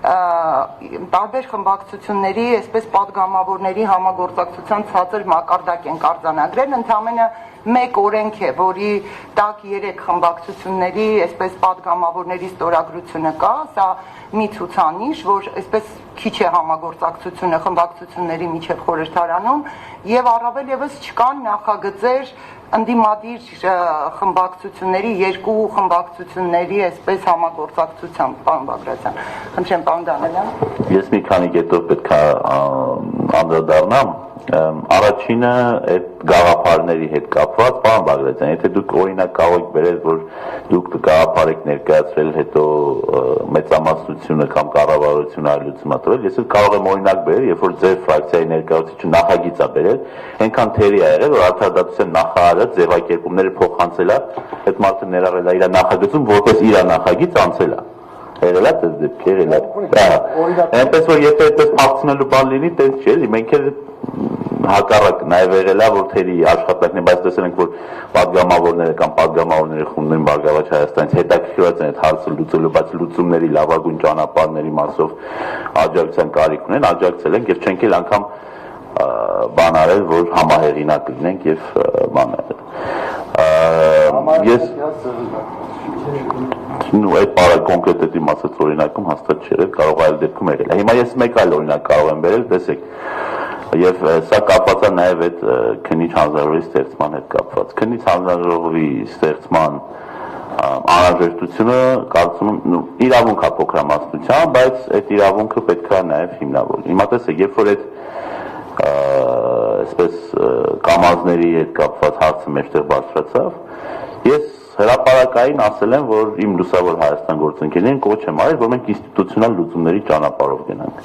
տարբեր խմբակցությունների, այսպես падգամավորների համագործակցության ցածր մակարդակ են արձանագրել, ընդամենը մեկ օրենք է, որի տակ 3 խմբակցությունների, այսպես падգամավորների ստորագրությունը կա, սա մի ցուցանիշ, որ այսպես քիչ է համագործակցությունը խմբակցությունների միջև խորհրդարանում եւ առավել եւս չկան նախագծեր ընդդիմադիր խմբակցությունների, 2 խմբակցությունների այսպես համագործակցությամբ, պարոն Բագրատյան։ Խնդրեմ, պարոն Դանելյան։ Ես մի քանի կետով պետք է անդրադառնամ։ Առաջինը այդ գաղափարների հետ կապված, պարոն Բագրատյան, եթե դուք օրինակ կարող եք բերել, որ դուք գաղափար եք ներկայացրել, հետո մեծամասնությունը կամ կառավարությունը այլություն տվել, ես էլ կարող եմ օրինակ բերել, երբ որ ձեր ֆրակցիայի ներկայացուցիչը նախագիծ է բերել, այնքան թերի է եղել, որ արդարադատության նախարարը ձևակերպումները փոխանցել է, այդ մարդը ներառել է իր նախագծում, որպես իր նախագիծ անցել է։ Եղել է դες դեպքեր եղել է։ Այնպես որ եթե այդպես փոխցնելու բան լինի, տենց չէ, մենք էլ հակառակ նաև եղել է, որ թերի աշխատանքն է, բայց տեսել ենք, որ падգամավորները կամ падգամավորների խումբներն Բարգավաճ Հայաստանից հետաքրքրված են այդ հարցը լուծելու, բայց լուծումների լավագույն ճանապարհների մասով աջակցության կարիք ունեն, աջակցել ենք եւ չենք էլ անգամ բան արել, որ համահեղինակ լինենք եւ բան արել։ Ես այդ բարը կոնկրետ այդ իմացած օրինակում հաստատ չէ, կարող այլ դեպքում եղել է։ Հիմա ես մեկ այլ օրինակ կարող եմ բերել, տեսեք, եւ սա կապված է նաեւ այդ քննիչ հանձնաժողովի ստեղծման հետ կապված։ Քննիչ հանձնաժողովի ստեղծման անհրաժեշտությունը կարծում եմ իրավունք է փոքրամասնության, բայց այդ իրավունքը պետք է նաեւ հիմնավորել։ Հիմա տեսեք, երբ որ այդ այսպես կամազների հետ կապված հարցը մեջտեղ բարձրացավ, ես հրապարակային ասել եմ, որ իմ լուսավոր Հայաստան գործընկերներին կոչ եմ արել, որ մենք ինստիտուցիոնալ լուծումների ճանապարհով գնանք։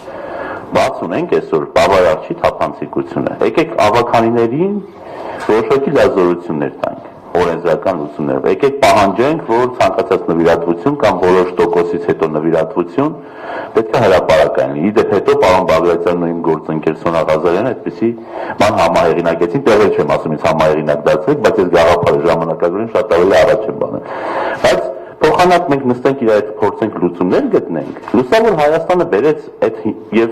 Բաց ունենք այսօր բավարար չի թափանցիկությունը։ Եկեք ավականիներին որոշակի լազորություններ տանք, օրենսդրական լուծումներով։ Եկեք պահանջենք, որ ցանկացած նվիրատվություն կամ որոշ տոկոսից հետո նվիրատվություն պետք է հրապարակային լինի։ Իդեպ հետո պարոն Բագրատյանն ու իմ գործընկեր Սոնա Ղազարյանը այդպեսի բան համահեղինակեցին, տեղել չեմ ասում ինձ համահեղինակ դարձրեք, բայց ես գաղափարը ժամանակագրին շատ ավելի առաջ եմ բանել։ Բայց փոխանակ մենք նստենք իրար հետ փորձենք լուծումներ գտնենք։ Լուսավոր Հայաստանը բերեց այդ եւ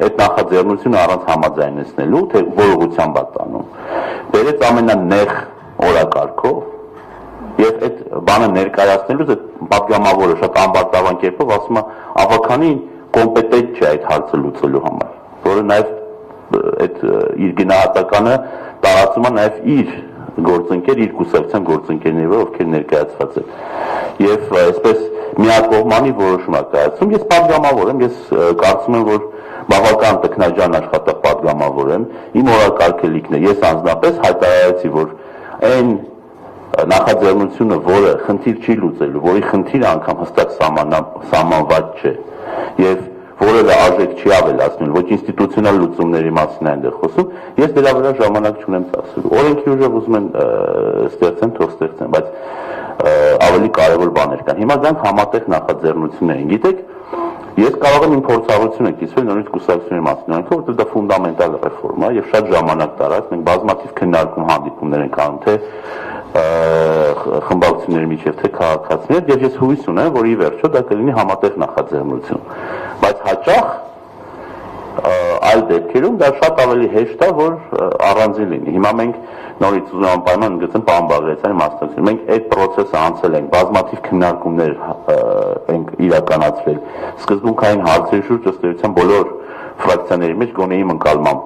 այդ նախաձեռնությունը առանց համաձայնեցնելու, թե որ ուղղությամբ է տանում։ Բերեց ամենանեղ օրակարգով եւ այդ բանը ներկայացնելուց այդ պատգամավորը շատ ամբարտավան կերպով ասում է ավականին կոմպետենտ չէ այդ հարցը լուծելու համար, որը նաեւ այդ իր գնահատականը տարածում է նաեւ իր գործընկեր, իր կուսակցության գործընկերները, ովքեր ներկայացված են։ Եվ այսպես միակողմանի որոշում է կայացում։ Ես պատգամավոր եմ, ես կարծում եմ, որ բավական տքնաջան աշխատող պատգամավոր եմ, իմ օրակարգելիքն է, ես անձնապես հայտարարեցի, որ այն նախաձեռնությունը, որը խնդիր չի լուծելու, որի խնդիրը անգամ հստակ սահմանված չէ եւ որևէ արժեք չի ավելացնելու, ոչ ինստիտուցիոնալ լուծումների մասին այնտեղ խոսում, ես դրա վրա ժամանակ չունեմ ծախսելու։ Օրենքի ուժով ուզում են ստեղծեն, թող ստեղծեն, բայց ավելի կարևոր բաներ կան։ Հիմա դրանք համատեղ նախաձեռնություններ են։ Գիտեք, ես կարող եմ իմ փորձառությունը կիսվել նորից կուսակցությունների մասին, որովհետեւ դա ֆունդամենտալ ռեֆորմա է եւ շատ ժամանակ տարած, մենք բազմաթիվ քննարկում հանդիպումներ ենք անում, թե խմբակցությունների միջև թե քաղաքացիներ, եւ ես հույս ունեմ, որ ի վերջո դա կլինի համատեղ նախաձեռնություն, բայց հաճախ այլ դեպքերում դա շատ ավելի հեշտ է, որ առանձին լինի։ Հիմա մենք նորից ուզում եմ պայման ընդգծեմ պարոն Բաղրամյանի մասնակցությունը, մենք այդ process-ը անցել ենք, բազմաթիվ քննարկումներ ենք իրականացրել, սկզբունքային հարցերի շուրջ ըստ էության բոլոր ֆրակցիաների մեջ գոնե իմ ընկալմամբ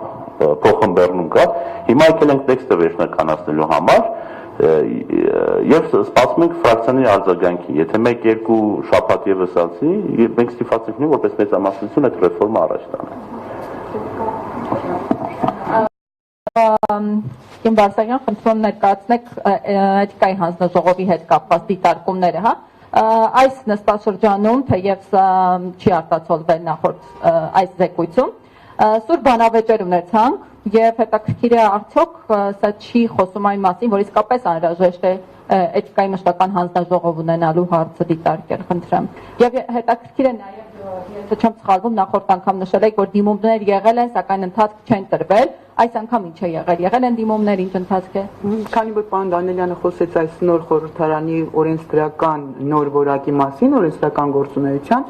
փոխըմբեռնում կա, հիմա եկել ենք տեքստը վերջնականացնելու համար եւ սպասում ենք ֆրակցիաների արձագանքին։ Եթե 1-2 շաբաթ եւս անցնի, մենք ստիպված ենք լինենք որպես մեծամասնություն այդ ռեֆորմը առաջ տանենք։ Իմ Բարսեղյան, խնդրում ներկայացնեք էթիկայի հանձնաժողովի հետ կապված դիտարկումները, հա։ Այս նստաշրջանում, թեև չի արտացոլվել նախորդ այս զեկույցում, սուր բանավեճեր ունեցանք եւ հետաքրքիր է արդյոք սա չի խոսում այն մասին, որ իսկապես անհրաժեշտ է էթիկայի մշտական հանձնաժողով ունենալու հարցը դիտարկել, խնդրեմ։ Եվ հետաքրքիր է նաեւ, եթե չեմ սխալվում, նախորդ անգամ նշել եք, որ դիմումներ եղել են, սակայն ընթացք չեն տրվել, այս անգամ ինչ է եղել են դիմումներ, ինչ ընթացք է։ Քանի որ պարոն Դանիելյանը խոսեց այս նոր խորհրդարանի օրենսդրական նոր որակի մասին, օրենսդրական գործունեության,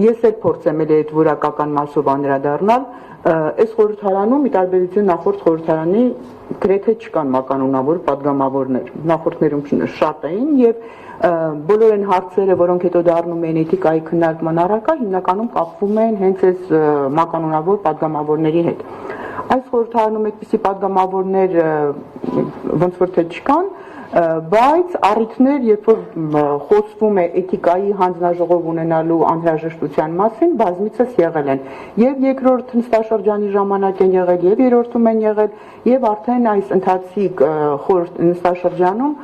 ես էլ փորձեմ այդ որակական մասով անդրադառնալ, այս խորհրդարանում ի տարբերություն նախորդ խորհրդարանի գրեթե չկան մականունավոր պատգամավորներ, նախորդներում շատ էին եւ բոլոր այն հարցերը, որոնք հետո դառնում են էթիկայի քննարկման առարկա, հիմնականում կապվում են հենց այս մականունավոր պատգամավորների հետ։ Այս խորհրդարանում այդպիսի պատգամավորներ ոնց որ թե չկան, բայց առիթներ, երբ որ խոսվում է էթիկայի հանձնաժողով ունենալու անհրաժեշտության մասին, բազմիցս եղել են։ Եվ երկրորդ նստաշրջանի ժամանակ են եղել, եւ երրորդում են եղել, եւ արդեն այս ընթացիկ նստաշրջանում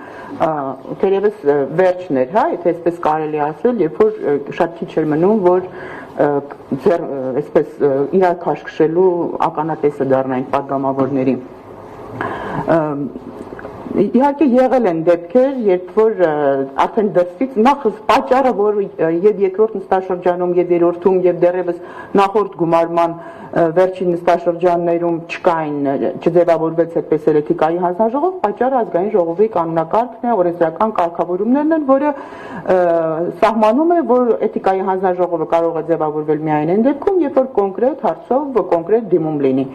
թերևս վերջն էր, հա, եթե այսպես կարելի ասել, երբ որ շատ քիչ էր մնում, որ այսպես իրար քաշքշելու ականատեսը դառնային պատգամավորների։ Իհարկե եղել են դեպքեր, երբ որ արդեն դրսից նախ պատճառը, որ եւ երկրորդ նստաշրջանում եւ երրորդում եւ դեռևս նախորդ գումարման վերջին նստաշրջաններում չձևավորվեց այդպես էլ էթիկայի հանձնաժողով, պատճառը ազգային ժողովի կանոնակարգն է, օրենսդրական կարգավորումներն են, որը սահմանում է, որ էթիկայի հանձնաժողովը կարող է ձևավորվել միայն այն դեպքում, երբ որ կոնկրետ հարցով կոնկրետ դիմում լինի։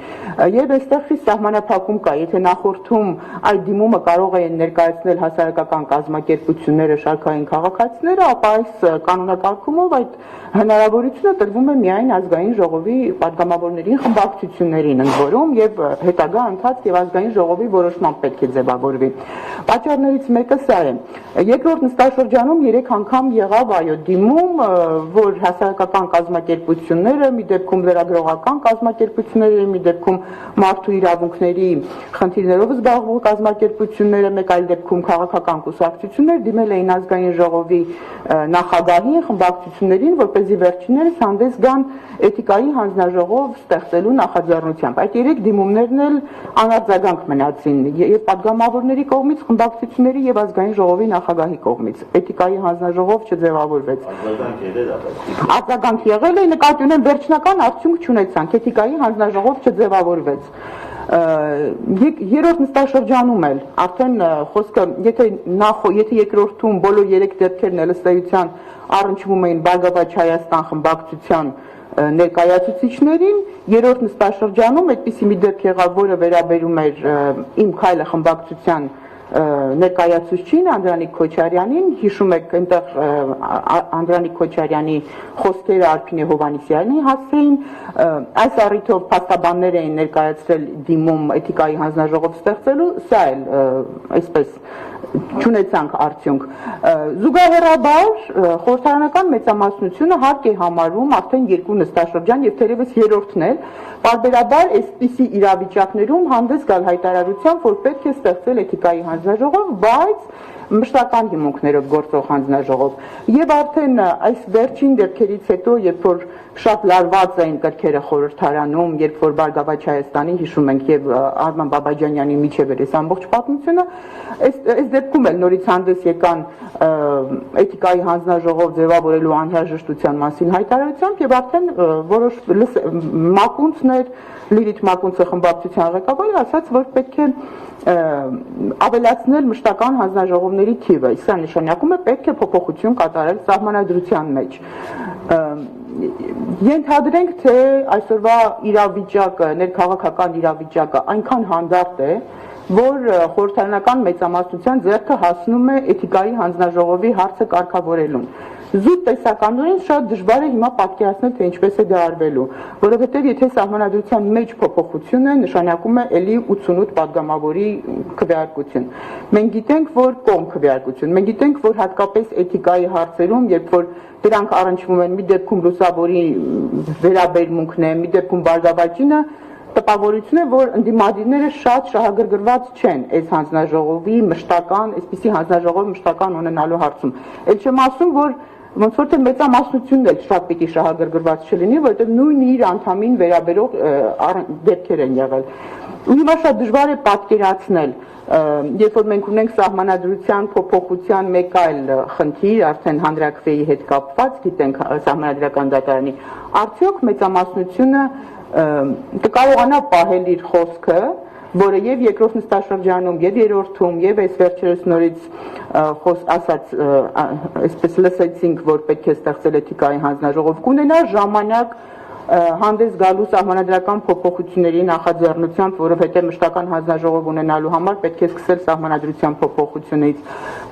Եվ այստեղ խիստ սահմանափակում կա, եթե նախորդում այդ դիմումը կարող են ներկայացնել հասարակական կազմակերպությունները, շարքային քաղաքացիները, ապա այս կանոնակարգումով այդ հնարավորությունը տրվում է միայն ազգային ժողովի պատգամավորներին, խմբակցություններին ընդ որում եւ հետագա ընթացք եւ ազգային ժողովի որոշման պետք է ձևավորվի։ Պատճառներից մեկը սա է։ Երկրորդ նստաշրջանում 3 անգամ եղավ այո դիմում, որ հասարակական կազմակերպությունները, մի դեպքում լրագրողական կազմակերպությունները, մի դեպքում մարդու իրավունքների խնդիրներով զբաղվող կազմակերպությունները, մեկ այլ դեպքում քաղաքական կուսակցություններ դիմել էին ազգային ժողովի նախագահին, խմբակցություններին, որպեսզի վերջիններս հանդես գան էթիկայի հանձնաժողով ստեղծելու նախաձեռնությամբ։ Այդ 3 դիմումներն էլ անարձագանք մնացին եւ պատգամավորների կողմից, խմբակցությունների եւ ազգային ժողովի նախագահի կողմից։ Էթիկայի հանձնաժողով չձևավորվեց։ Արձագանք եղել է, նկատի ունեմ վերջնական արդյունք չունեցանք, էթիկայի հանձնաժողով չձևավորվեց։ Երրորդ նստաշրջանում էլ արդեն խոսքը, եթե երկրորդում բոլոր 3 դեպքերն էլ ըստ էության առնչվում էին Բարգավաճ Հայաստան խմբակցության ներկայացուցիչներին, երրորդ նստաշրջանում այդպիսի մի դեպք եղավ, որը վերաբերում էր իմ քայլը խմբակցության ներկայացուցչին Անդրանիկ Քոչարյանին, հիշում եք այնտեղ Անդրանիկ Քոչարյանի խոսքերը Արփինե Հովհաննիսյանի հասցեին, այս առիթով փաստաբաններ էին ներկայացրել դիմում էթիկայի հանձնաժողով ստեղծելու, սա էլ այսպես չունեցանք արդյունք։ Զուգահեռաբար խորհրդարանական մեծամասնությունը հարկ է համարում արդեն երկու նստաշրջան եւ թերևս երրորդն էլ պարբերաբար այսպիսի իրավիճակներում հանդես գալ հայտարարությամբ, որ պետք է ստեղծել էթիկայի հանձնաժողով, բայց մշտական հիմունքներով գործող հանձնաժողով։ Եվ արդեն այս վերջին դեպքերից հետո, երբ որ շատ լարված էին կրքերը խորհրդարանում, երբ որ Բարգավաճ Հայաստանի, հիշում ենք, եւ Արման Բաբաջանյանի միջև էր այս ամբողջ պատմությունը, այս դեպքում էլ նորից հանդես եկան էթիկայի հանձնաժողով ձևավորելու անհրաժեշտության մասին հայտարարությամբ եւ արդեն որոշ Մակունցներ, Լիլիթ Մակունցը խմբակցության ղեկավարը ասաց, որ պետք է ավելացնել մշտական հանձնաժողովների թիվը։ Սա նշանակում է պետք է փոփոխություն կատարել սահմանադրության մեջ։ Ենթադրենք, թե այսօրվա իրավիճակը, ներքաղաքական իրավիճակը այնքան հանդարտ է, որ խորհրդարանական մեծամասնության ձեռքը հասնում է էթիկայի հանձնաժողովի հարցը կարգավորելուն։ Զուտ տեսականորեն շատ դժվար է հիմա պատկերացնել, թե ինչպես է դա արվելու, որովհետև եթե սահմանադրության մեջ փոփոխություն է, նշանակում է ելի 88 падգամավորի քվեարկություն։ Մենք գիտենք, որ կողմ քվեարկություն, մենք գիտենք, որ հատկապես էթիկայի հարցերում, երբ որ դրանք առնչվում են մի դեպքում լուսավորի վերաբերմունքն է, մի դեպքում Բարգավաճինը, տպավորություն է, որ ընդդիմադիրները շատ շահագրգռված չեն այս հանձնաժողովի մշտական, այսպիսի հանձնաժողովի մշտական ունենալու հարցում։ Էլ չեմ ասում, որ ոնց որ թե մեծամասնությունն էլ շատ պիտի շահագրգռված չլինի, որովհետև նույն իր անդամին վերաբերող դեպքեր են եղել։ Ու հիմա շատ դժվար է պատկերացնել, երբ որ մենք ունենք սահմանադրության փոփոխության մեկ այլ խնդիր, արդեն հանրաքվեի հետ կապված, գիտենք սահմանադրական դատարանի, արդյոք մեծամասնությունը կկարողանա պահել իր խոսքը, որը եւ երկրորդ նստաշրջանում, եւ երրորդում, եւ այս վերջերս նորից ասած, այսպես լսեցինք, որ պետք է ստեղծել էթիկայի հանձնաժողով, կունենա ժամանակ հանդես գալու սահմանադրական փոփոխությունների նախաձեռնությամբ, որովհետև մշտական հանձնաժողով ունենալու համար պետք է սկսել սահմանադրության փոփոխությունից,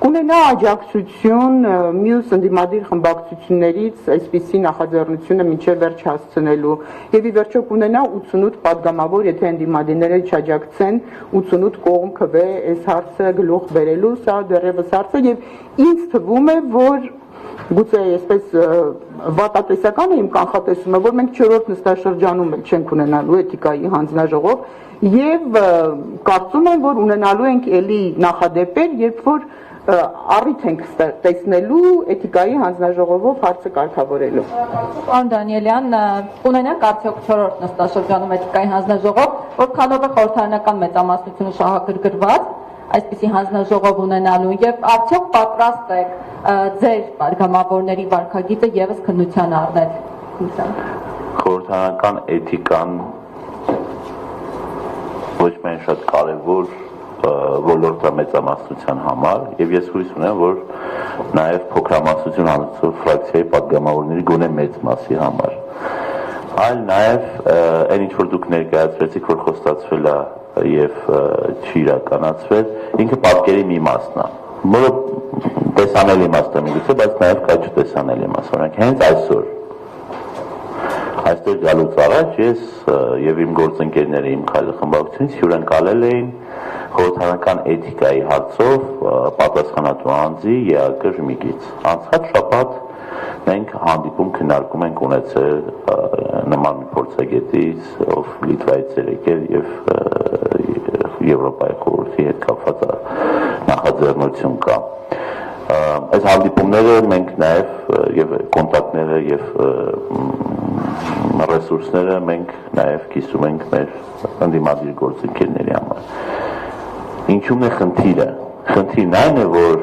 կունենա աջակցություն մյուս ընդդիմադիր խմբակցություններից այսպիսի նախաձեռնությունը մինչև վերջ հասցնելու եւ ի վերջո կունենա 88 падգամավոր, եթե ընդդիմադիրները չաջակցեն 88 կողմ քվե այս հարցը գլուխ բերելու, սա դեռևս հարց է եւ ինձ թվում է, որ գուցե այսպես վատատեսական է իմ կանխատեսումը, որ մենք չորրորդ նստաշրջանում չենք ունենալու էթիկայի հանձնաժողով եւ կարծում եմ, որ ունենալու ենք էլի նախադեպեր, երբ որ առիթ ենք տեսնելու էթիկայի հանձնաժողովով հարցը կարգավորելու։ Պարոն Դանիելյան, ունենանք արդյոք չորրորդ նստաշրջանում էթիկայի հանձնաժողով, որքանով է խորհրդարանական մեծամասնությունը շահագրգռված այսպիսի հանձնաժողով ունենալու եւ արդյոք պատրաստ եք ձեր падգամավորների վարքագիծը եւս քննության առնել։ Խորհրդարանական էթիկան ոչ միայն շատ կարևոր ոլորտ է մեծամասնության համար եւ ես հույս ունեմ, որ նաեւ փոքրամասնություն հանձնող ֆրակցիայի падգամավորների գոնե մեծ մասի համար, այլ նաեւ այն ինչ որ դուք ներկայացրեցիք, որ խոստացվել է եւ չի իրականացվել, ինքը պատկերի մի մասն է, որը տեսանելի իմաստ է միգուցե, բայց նաեւ կա չտեսանելի իմաստ։ Օրինակ հենց այսօր այստեղ գալուց առաջ ես եւ իմ գործընկերները իմ քայլը խմբակցությունից հյուրընկալել էին խորհրդարանական էթիկայի հարցով պատասխանատու անձի ԵԱԿ ժմիգից։ Անցած շաբաթ մենք հանդիպում քննարկում ենք ունեցել նման մի փորձագետից, ով Լիտվայից էր եկել եւ Եվրոպայի խորհրդի հետ կապված նախաձեռնություն կա։ Այս հանդիպումները մենք նաև կոնտակտները եւ ռեսուրսները մենք նաև կիսում ենք մեր ընդդիմադիր գործընկերների համար։ Ինչու՞մն է խնդիրը։ Խնդիրն այն է, որ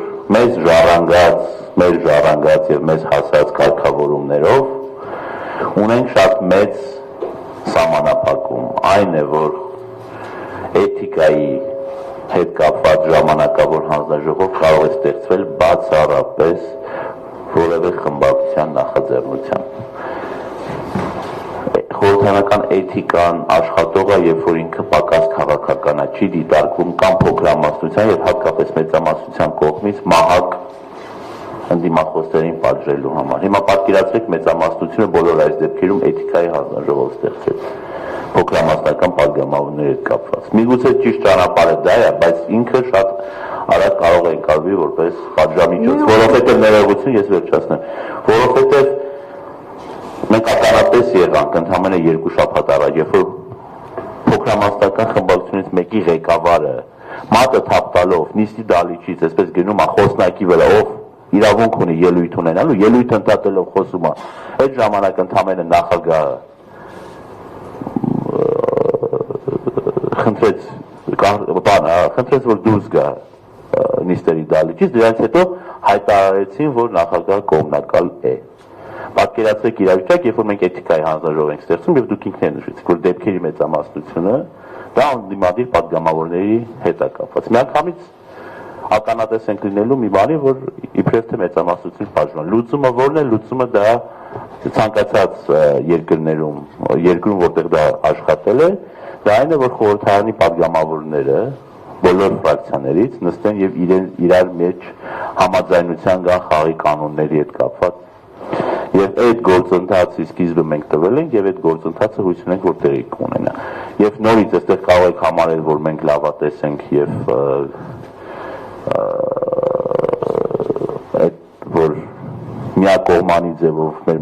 մեր ժառանգած եւ մեզ հասած կարգավորումներով ունենք շատ մեծ սահմանափակում։ Այն է, որ էթիկայի հետ կապված ժամանակավոր հանձնաժողով կարող է ստեղծվել բացառապես որևէ խմբակցության նախաձեռնությամբ։ խորհրդարանական էթիկան աշխատողը, երբ որ ինքը պակաս քաղաքականա, չի դիտարկվում կամ փոքրամասնության եւ հատկապես մեծամասնության կողմից մահակ ընդդիմախոսներին պատժելու համար։ Հիմա պատկերացրեք մեծամասնությունը բոլոր այս դեպքերում էթիկայի հանձնաժողով ստեղծեց փոքրամասնական падգամավորների հետ կապված։ Միգուցե ճիշտ ճանապարհը դա է, բայց ինքը շատ արագ կարող է ընկալվի որպես պատժամիջոց, որովհետեւ ներողություն, ես վերջացնեմ, որովհետեւ նկատառապես եղանք ընդամենը 2 շաբաթ առաջ, երբ որ փոքրամասնական խմբակցությունից մեկի ղեկավարը մատը թափ տալով նիստի դալիճից, այսպես գնում է խոսնակի վրա, ով իրավունք ունի ելույթ ունենալու, ելույթ ընդհատելով խոսում է, այդ ժամանակ ընդամենը նախագահը խնդրեց, որ դուրս գա նիստերի դալիճից, դրանից հետո հայտարարեցին, որ նախագահը կողմնակալ է։ Պատկերացրեք իրավիճակ, երբ որ մենք էթիկայի հանձնաժողով ենք ստեղծում եւ դուք ինքներն նշեցիք, որ դեպքերի մեծամասնությունը դա ընդդիմադիր падգամավորների հետ է կապված։ Միանգամից ականատես ենք լինելու մի բանի, որ իբրև թե մեծամասնություն բաժանան։ Լուծումը ո՞րն է, լուծումը դա ցանկացած երկրում, որտեղ դա աշխատել է, դա այն է, որ խորհրդարանի падգամավորները բոլոր ֆրակցիաներից նստեն եւ իրար մեջ համաձայնության գան խաղի կանոնների հետ կապված։ Եվ այդ գործընթացի սկիզբը մենք տվել ենք եւ այդ գործընթացը հույս ունենք, որ տեղի կունենա։ Եվ նորից այստեղ կարող եք համարել, որ մենք լավատես ենք եւ այդ որ միակողմանի ձևով մեր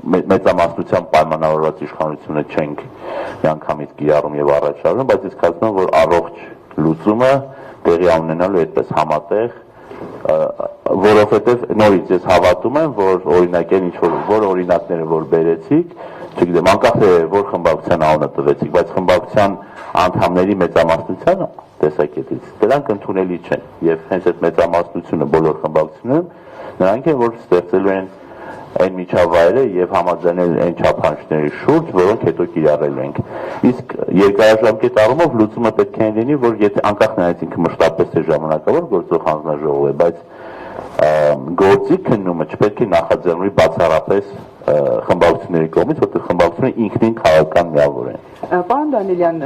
մեծամասնության պայմանավորված իշխանությունը չենք միանգամից կիրառում եւ առաջարում, բայց ես կարծում եմ, որ առողջ լուծումը տեղի ունենալու այդպես համատեղ, որովհետեւ նորից ես հավատում եմ, որ օրինակ այն ինչ-որ օրինակները որ բերեցիք, չգիտեմ, անկախ թե որ խմբակցության անունը տվեցիք, բայց խմբակցության անդամների մեծամասնության տեսակետից դրանք ընդունելի չեն եւ հենց այդ մեծամասնությունը բոլոր խմբակցություններում նրանք են, որ ստեղծելու են այն միջավայրը եւ համաձայնել այն չափանիշների շուրջ, որոնք հետո կիրառելու ենք։ Իսկ երկարաժամկետ առումով լուծումը պետք է լինի, որ եթե անկախ նրանից ինքը մշտապես է ժամանակավոր գործող հանձնաժողով է, բայց գործի քննումը չպետք է նախաձեռնվի բացառապես խմբակցությունների կողմից, որտեղ խմբակցությունները ինքնին քաղաքական միավոր են։ Պարոն Դանիելյան,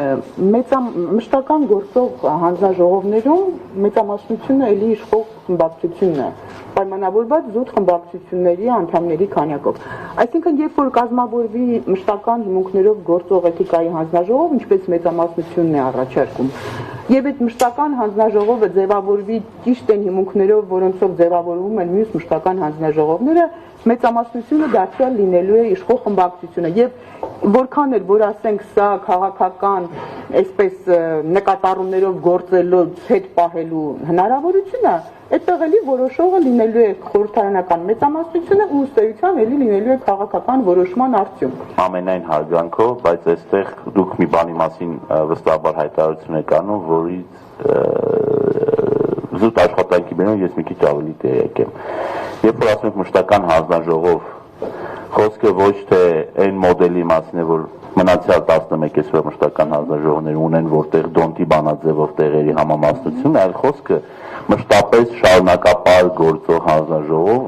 մշտական գործող հանձնաժողովներում մեծամասնությունը էլի իշխող խմբակցությունն է, պայմանավորված զուտ խմբակցությունների անդամների քանակով։ Այսինքն, երբ որ կազմավորվի մշտական հիմունքներով գործող էթիկայի հանձնաժողով, ինչպես մեծամասնությունն է առաջարկում, եւ այդ մշտական հանձնաժողովը ձևավորվի ճիշտ այն հիմունքներով, որոնցով ձևավորվում են մյուս մշտական հանձնաժողովները, մեծամասնությունը դարձյալ լինելու է իշխող խմբակցությունը եւ որքան էլ որ ասենք սա քաղաքական այսպես նկատառումներով գործելով հետ պահելու հնարավորությունը, այդտեղ էլի որոշողը լինելու է խորհրդարանական մեծամասնությունը ու ըստ էության էլի լինելու է քաղաքական որոշման արդյունք։ Ամենայն հարգանքով, բայց այստեղ դուք մի բանի մասին վստահաբար հայտարարություն եք անում, որից զուտ աշխատանքի բերում ես մի քիչ ավելի տեղյակ եմ։ Երբ որ ասում ենք մշտական հանձնաժողով, խոսքը ոչ թե այն մոդելի մասին է, որ մնացյալ 11 մշտական հանձնաժողովներ ունեն, որտեղ դոնտի բանաձևով տեղերի համամասնություն, այլ խոսքը մշտապես շարունակապար գործող հանձնաժողով,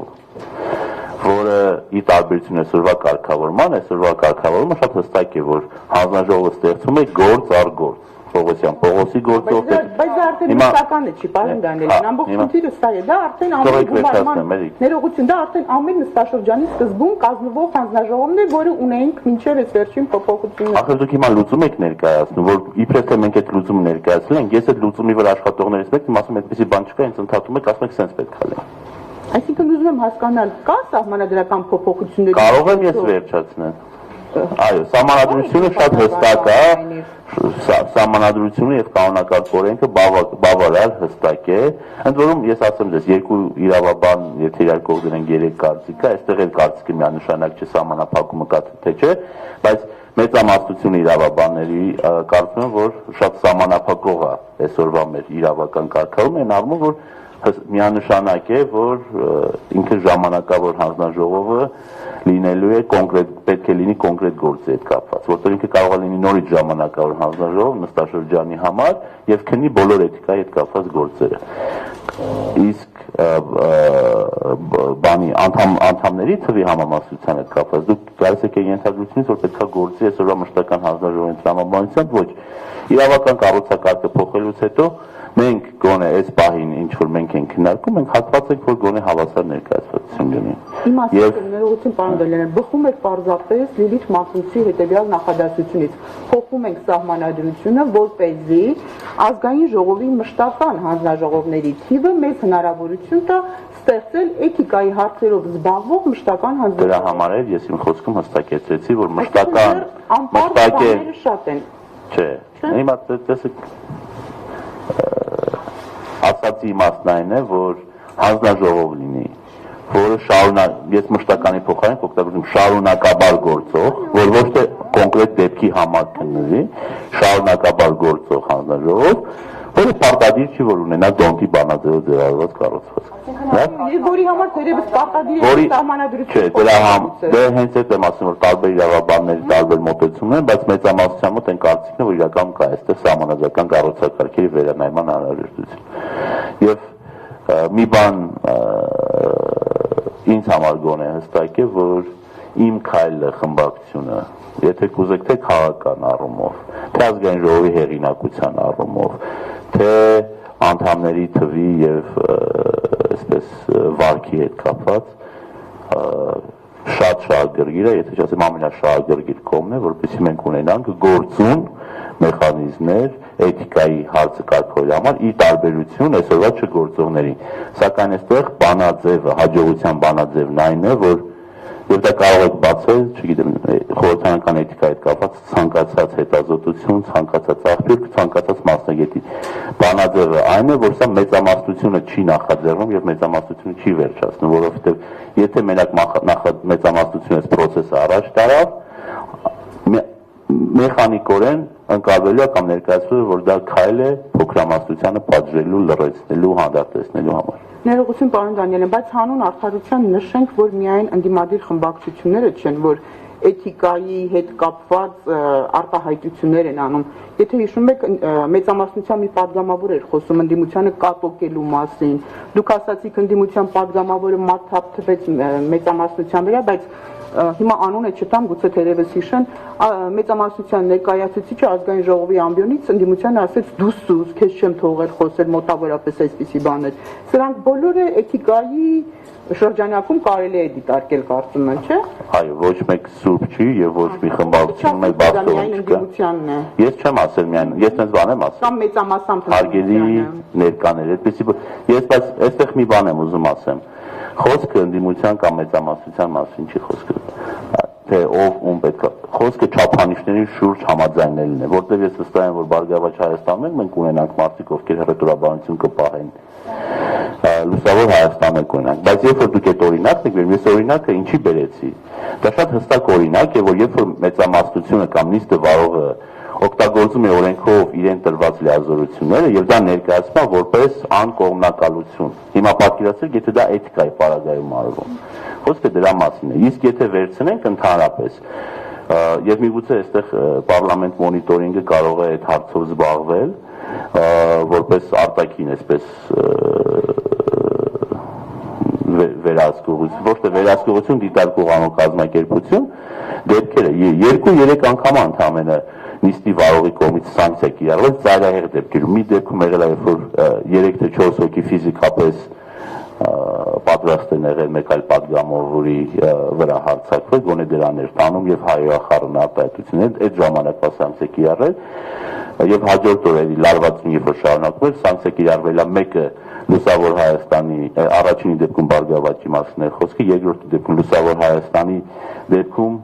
որը ի տարբերություն այսօրվա կարգավորումը շատ հստակ է, որ հանձնաժողովը ստեղծում է գործ առ գործ, Պողոսի գործով։ Բայց դա արդեն մշտականը չի, պարոն Դանիելյան, ամբողջ խնդիրը սա է, դա արդեն ամեն գումարման ներողություն, դա արդեն ամեն նստաշրջանի սկզբում կազմվող հանձնաժողովն է, որը ունենք մինչև այս վերջին փոփոխությունը։ Ախր դուք հիմա լուծում եք ներկայացնում, որ իբրև թե մենք այդ լուծումը ներկայացրել ենք, ես այդ լուծումի վրա աշխատողներից մեկն ասում եմ, այդպեսի բան չկա, ինձ ընդհատում եք, ասում եք, սենց պետք է լինի։ Այսինքն ուզում եմ հասկանալ, կա սահմանադրական փոփոխություններ։ Կարող եմ ես վերջացնել։ Այո, սահմանադրությունը շատ հստակ է, սահմանադրությունը եւ կանոնակարգ օրենքը բավարար հստակ է, ընդ որում ես ասեմ ձեզ, երկու իրավաբան, եթե իրար կողմ դնեն 3 կարծիք կա, այստեղ էլ կարծիքը միանշանակ չէ, սահմանափակումը կա թե չէ, բայց մեծամասնությունը իրավաբանների կարծում են, որ շատ սահմանափակող է այսօրվա մեր իրավական կարգավորումը, այն առումով, որ միանշանակ է, որ ինքը ժամանակավոր հանձնաժողովը լինելու է պետք է լինի կոնկրետ գործի հետ կապված, որտեղ ինքը կարող է լինի նորից ժամանակավոր հանձնաժողով նստաշրջանի համար եւ քննի բոլոր էթիկայի հետ կապված գործերը։ Իսկ բանի անդամների թվի համամասնության հետ կապված դուք գալիս եք ենթադրությունից որ պետք է գործի այսօրվա մշտական հանձնաժողովի տրամաբանությամբ ոչ իրավական կառուցակարգը փոխելուց հետո մենք գոնե այս պահին ինչ որ մենք ենք քննարկում մենք հակված ենք որ գոնե հավասար ներկայացվածություն լինի Իմաստը ներողություն պարոն Դելյան բխում եք պարզապես Լիլիթ Մակսիմցի հետևյալ նախադասությունից փոխում ենք սահմանադրությունը որպեսզի ազգային ժողովի մշտական հանձնաժողովների թիվը մեծ հնարավորություն տա ստեղծել էթիկայի հարցերով զբաղվող մշտական հանձնաժողով դրա համար էլ ես իմ խոսքում հստակեցրեցի որ մշտական շատ են չէ հիմա տեսեք ասացի իմաստն այն է որ հանձնաժողով լինի որը ես մշտականի փոխարեն օգտագործում շարունակաբար գործող որ ոչ թե կոնկրետ դեպքի համար քննվի շարունակաբար գործող հանձնաժողով որը պարտադիր չի որ ունենա դոնտի բանաձևով ձևավորված կառուցվածք Եվ որի համար թերևս պարտադիր է սահմանադրություն դե հենց այդ եմ ասում որ տարբեր իրավաբանների տարբեր մոտեցումներ են բայց մեծամասնության մոտ են կարծիքն որ իրականում կա այստեղ սահմանադրական կառուցակարգերի վերանայման անհրաժեշտություն եւ մի բան ինձ համար գոնե հստակ է որ իմ քայլը խմբակցությունը եթե կուզեք թե քաղաքական առումով թե ազգային ժողովի հեղինակության առումով թե անդամների թվի եւ այսպես վարքի հետ կապված շատ շահագրգիր է, եթե չասեմ ամենաշահագրգիր կողմն է, որպեսզի մենք ունենանք գործուն մեխանիզմներ էթիկայի հարցը կարգավորելու համար ի տարբերություն այսօրվա չգործողների։ Սակայն այստեղ բանաձևը, հաջողության բանաձևն այն է, որ եւ դա կարող եք բացել, չգիտեմ, խորհրդարանական էթիկայի հետ կապված ցանկացած հետազոտություն, ցանկացած աղբյուր, ցանկացած մասնագետի բանաձևը այն է, որ սա մեծամասնությունը չի նախաձեռնում եւ մեծամասնությունը չի վերջացնում, որովհետեւ եթե մենակ մեծամասնությունը այս process-ը առաջ տարավ, մեխանիկորեն ընկալվելու է կամ ներկայացվելու որ դա քայլ է փոքրամասնությանը պատժելու, լրացնելու, հանդարտեցնելու համար։ Ներողություն պարոն Դանիելյան, բայց հանուն արդարության նշենք, որ միայն ընդդիմադիր խմբակցությունները չեն, որ էթիկայի հետ կապված արտահայտություններ են անում։ Եթե հիշում եք, մեծամասնության մի падգամավոր էր խոսում ընդդիմությանը կատոկելու մասին։ Դուք ասացիք ընդդիմության падգամավորը մատ թափթվեց մեծամասնության վրա, բայց հիմա անունը չտամ, գուցե թերևս հիշեն, մեծամասնության ներկայացուցիչը ազգային ժողովի ամբիոնից ընդդիմությանը ասեց դու սուս, քեզ չեմ թողել խոսել մոտավորապես այսպիսի բաներ։ Սրանք բոլորը էթիկայի շրջանակում կարելի է դիտարկել կարծում եմ, չէ՞։ Այո, ոչ մեկ սուրբ չի եւ ոչ մի խմբակցություն մեկ բացող չկա։ Ես չեմ ասել միայն, ես այնպես բան եմ ասել։ Կամ մեծամասամբ հարգելի ներկաներ, այդպեսի ես բայց այստեղ մի բան եմ ուզում ասեմ։ Խոսքը ընդդիմության կամ մեծամասնության մասին չի խոսքը, թե ով ում պետք է։ Խոսքը չափանիշների շուրջ համաձայնելն է, որտեղ ես վստահ եմ, որ Բարգավաճ Հայաստանում մենք ունենանք մարդիկ, ովքեր հռետորաբանություն կպահեն։ Լուսավոր Հայաստանը կունենանք, բայց երբ որ դուք այդ օրինակն եք վերում, ես օրինակը ինչի բերեցի։ Դա շատ հստակ օրինակ է, որ երբ որ մեծամասնությունը կամ նիստը վարողը օգտագործում է օրենքով իրեն տրված լիազորությունները եւ դա ներկայացնում է որպես անկողմնակալություն։ Հիմա պատկերացրեք, եթե դա էթիկայի պարագայում արվում։ Խոսքը դրա մասին է։ Իսկ եթե վերցնենք ընդհանրապես եւ միգուցե այստեղ պարլամենտ մոնիտորինգը կարող է այդ հարցով զբաղվել որպես արտաքին այսպես վերահսկողություն, ոչ թե վերահսկողություն դիտարկող անօկազմակերպություն դեպքերը 2-3 անգամ ընդամենը նիստի վարողի կողմից սանկցիա կիրառվել ծայրահեղ դեպքերում։ Մի դեպքում եղել է, որ 3 թե 4 հոգի ֆիզիկապես պատրաստ են եղել մեկ այլ падգամավորի վրա հարձակվել, գոնե դրան էր տանում եւ հայոյախառն արտահայտություններ, այդ ժամանակվա սանկցիա կիրառել եւ հաջորդ օրերի լարվածին երբ որ շարունակվել, սանկցիա կիրառվել է մեկը Լուսավոր Հայաստանի առաջինի դեպքում Բարգավաճի մասին է խոսքը, երկրորդի դեպքում Լուսավոր Հայաստանի դեպքում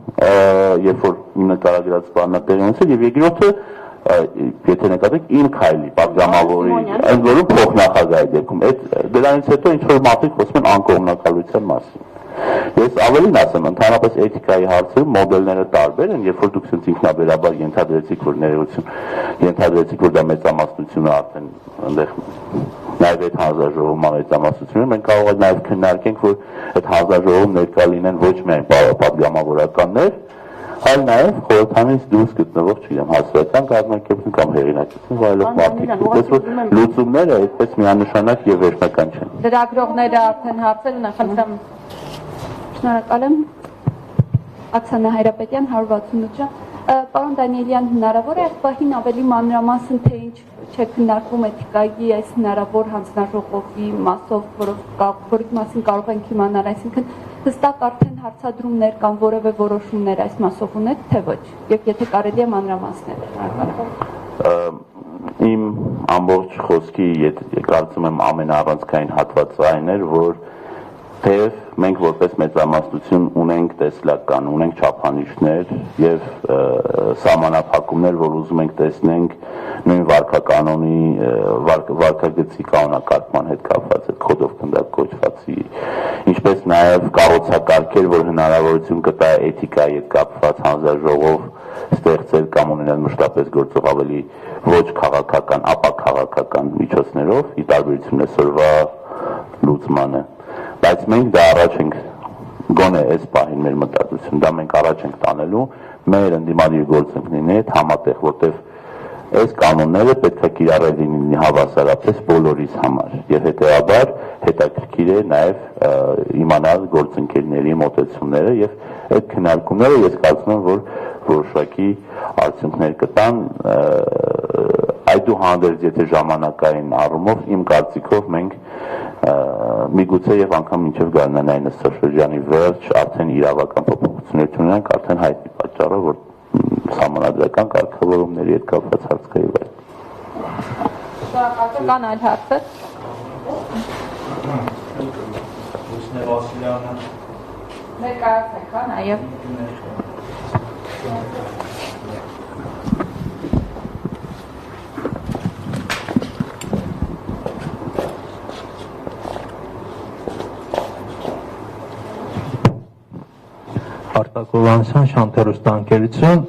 երբ որ նկարագրած բանն տեղի ունեցել եւ երկրորդը եթե նկատեք իմ քայլի падգամավորի ընդ որում փոխնախագահի դեպքում այդ դրանից հետո ինչ որ մարդիկ խոսում են անկողմնակալության մասին ես ավելին ասեմ ընդհանրապես էթիկայի հարցերում մոդելները տարբեր են երբ որ դուք ինքնաբերաբար ենթադրեցիք որ ներողություն ենթադրեցիք որ դա մեծամասնությունը արդեն այնտեղ նաև այդ հանձնաժողովի մեծամասնությունը մենք կարող ենք նաև քննարկենք որ այդ հանձնաժողովում ներկա լինեն ոչ միայն падգամավորականներ այլ նաև խորհրդանից դուրս գտնվող, չգիտեմ, հասարակական կազմակերպություն կամ հեղինակություն վայելող մարդիկ։ Այսպես որ լուծումները այդպես միանշանակ եւ վերջնական չեն։ Լրագրողները արդեն հարցեր ունեն, խնդրեմ։ Շնորհակալ եմ։ Աքսանա Հայրապետյան 168 ջան։ Պարոն Դանիելյան, հնարավոր է այս պահին ավելի մանրամասն թե ինչ չէ քննարկվում էթիկայի այս հնարավոր հանձնաժողովի մասով, որի մասին կարող ենք իմանալ, այսինքն հստակ արդեն հարցադրումներ կամ որևէ որոշումներ այս մասով ունեք, թե ոչ, եւ եթե կարելի է մանրամասնել։ Իմ ամբողջ խոսքի կարծում եմ ամենաառանցքային հատվածը այն էր, որ թեև մենք որպես մեծամասնություն ունենք տեսլական, ունենք չափանիշներ եւ սահմանափակումներ, որ ուզում ենք տեսնենք նույն վարքականոնի վարքագծի կանոնակարգման հետ կապված այդ code of conduct կոչվածի, ինչպես նաեւ կառուցակարգեր, որ հնարավորություն կտա էթիկայի հետ կապված հանձնաժողով ստեղծել կամ ունենալ մշտապես գործող ավելի ոչ քաղաքական, ապա քաղաքական միջոցներով, ի տարբերություն այսօրվա լուծմանը։ Բայց մենք դա առաջ ենք գոնե այս պահին մեր մտածություն, դա մենք առաջ ենք տանելու մեր ընդդիմադիր գործընկերների հետ համատեղ, որտեղ այս կանոնները պետք է կիրառել լինի հավասարապես բոլորիս համար եւ հետեւաբար հետաքրքիր է նաեւ իմանալ գործընկերների մոտեցումները եւ այդ քննարկումները ես կարծում եմ, որ որոշակի արդյունքներ կտան այդուհանդերձ եթե ժամանակային առումով իմ կարծիքով մենք միգուցե եւ անգամ մինչեւ գարնանային նստաշրջանի վերջ արդեն իրավական փոփոխություններ ունենք, արդեն հայտնի պատճառով, որ համանadrական կարգավորումների հետ կապված հարց կա եւ այլն։ Կան այլ հարցեր։ Լուսնե Վասիլյանը Ներկայացնեք, հա, նաեւ։ Արտակովանության շանթերոստանկերություն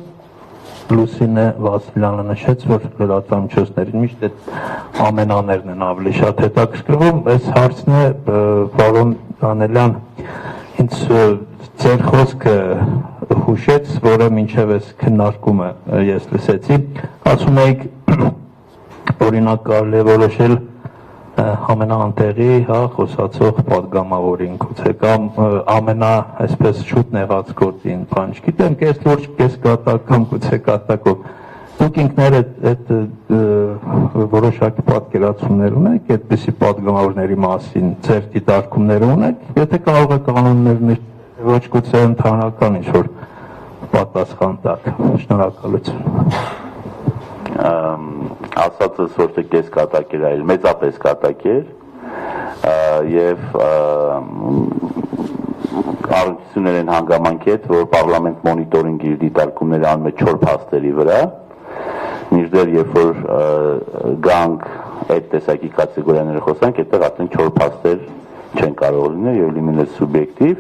Լուսինե Վասիլյանը նշեց, որ լրատվամիջոցներին միշտ այդ ամենաներն են ավելի շատ հետաքրքրվում։ Այս հարցն է, պարոն Դանիելյան, ինձ ձեր խոսքը հուշեց, որը մինչև այս քննարկումը ես լսեցի, ասում եք օրինակ կարելի է որոշել ամենաանտեղի, հա, խոսացող падգամավորին գուցե կամ ամենա այսպես շուտ նեղած գործին, բան չգիտեմ, կես լուրջ, կես կատակ կամ գուցե կատակով։ Դուք ինքներդ այդ որոշակի պատկերացումներ ունեք այդպիսի падգամավորների մասին, ձեր դիտարկումներ ունեք, եթե կարող եք կանոններն ոչ գուցե ընդհանրական ինչ-որ պատասխան տալ։ Շնորհակալություն։ Ասածս որտեղ կես կատակ էր, այլ մեծապես կատակ էր եւ առնչություններ են հանգամանքի հետ, որ պարլամենտ մոնիտորինգի իր դիտարկումները անում է 4 փաստերի վրա, մինչդեռ երբ որ գանք այդ տեսակի կատեգորիաները խոսանք, այդտեղ արդեն 4 փաստեր չեն կարող լինել եւ լինել սուբյեկտիվ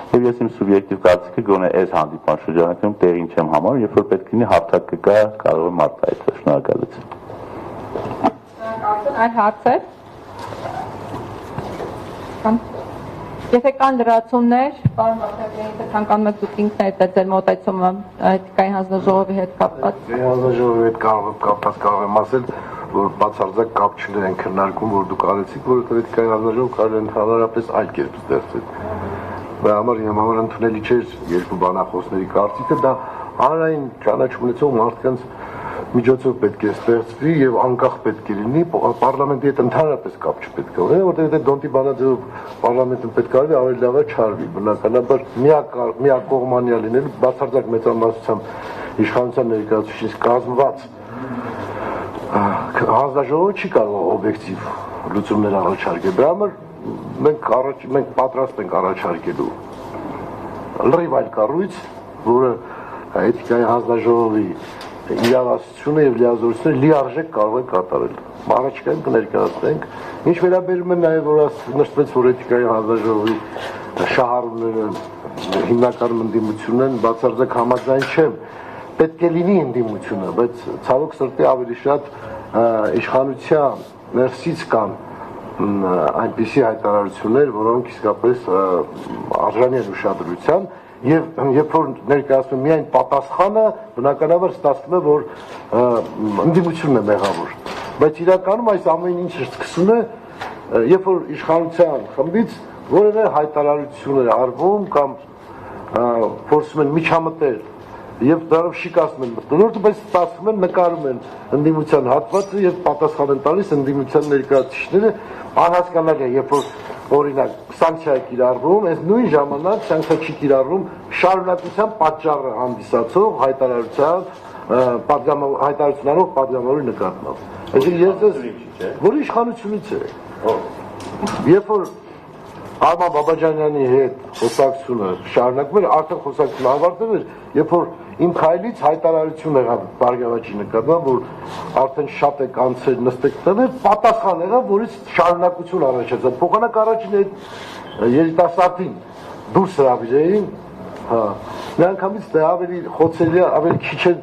եւ ես իմ սուբյեկտիվ կարծիքը գոնե այս հանդիպման շրջանակում տեղին չեմ համարում, երբ որ պետք լինի հարթակ կգա, կարող եմ արտահայտել։ Շնորհակալություն։ Այլ հարցեր։ Եթե կան լրացումներ, պարոն Վասիլյան, եթե ցանկանում եք դուք ինքներդ ձեր մոտեցումը էթիկայի հանձնաժողովի հետ կապված։ Հանձնաժողովի հետ կարող եմ ասել, որ բացարձակ կապ չունեն քննարկում, որ դուք արեցիք, որովհետև էթիկայի հանձնաժողովը կարող է ընդհանրապես այլ կերպ ստեղծել։ Դա համար ընդունելի չէր երկու բանախոսների կարծիքը, դա հանրային ճանաչում ունեցող մարդկանց միջոցով պետք է ստեղծվի եւ անկախ պետք է լինի, պարլամենտի հետ ընդհանրապես կապ չպետք է ունենա, որտեղ եթե դոնտի բանաձևով պարլամենտը պետք է արվի, ավելի լավ է չարվի, բնականաբար միակողմանյա լինելու բացարձակ մեծամասնությամբ իշխանության ներկայացուցիչից կազմված հանձնաժողովը չի կարող օբյեկտիվ լուծումներ առաջարկել։ Դրա համար մենք պատրաստ ենք առաջարկելու լրիվ այլ կառույց, որը էթիկայի հանձնաժողովի իրավասությունը եւ լիազորությունը լիարժեք կարող է կատարել։ Առաջիկայում կներկայացնենք, ինչ վերաբերում է նաեւ որ նշվեց, որ էթիկայի հանձնաժողովի շահառուները հիմնականում ընդդիմություն են, բացարձակ համաձայն չեմ, պետք է լինի ընդդիմությունը, բայց ցավոք սրտի ավելի շատ իշխանության ներսից կան այնպիսի հայտարարություններ, որոնք իսկապես արժանի են ուշադրության եւ երբ որ ներկայացնում միայն պատասխանը, բնականաբար ստացվում է, որ ընդդիմությունն է մեղավոր։ Բայց իրականում այս ամեն ինչը սկսում է, երբ որ իշխանության խմբից որևէ հայտարարություն է արվում կամ փորձում են միջամտել եւ դրանով շիկացնում են մտնոլորտը, բայց ստացվում են նկարում են ընդդիմության հատվածը եւ պատասխան են տալիս ընդդիմության ներկայացուցիչները, անհասկանալի է, երբ որ օրինակ սանկցիա է կիրառվում, այս նույն ժամանակ սանկցիա չի կիրառվում շարունակության պատճառը հանդիսացող հայտարարություններով պատգամավորի նկատմամբ։ Այսինքն ես որ իշխանությունից է։ Երբ որ Արման Բաբաջանյանի հետ խոսակցությունը շարունակվում էր, արդեն խոսակցությունը ավարտվել էր, երբ որ իմ քայլից հայտարարություն եղավ Բարգավաճի նկատմամբ, որ արդեն շատ է կանցել նստեք տներ, պատասխան եղավ, որից շարունակություն առաջացավ։ Փոխանակ առաջին այդ երիտասարդին դուրս հրավիրեին, միանգամից դա ավելի խոցելի, ավելի քիչ են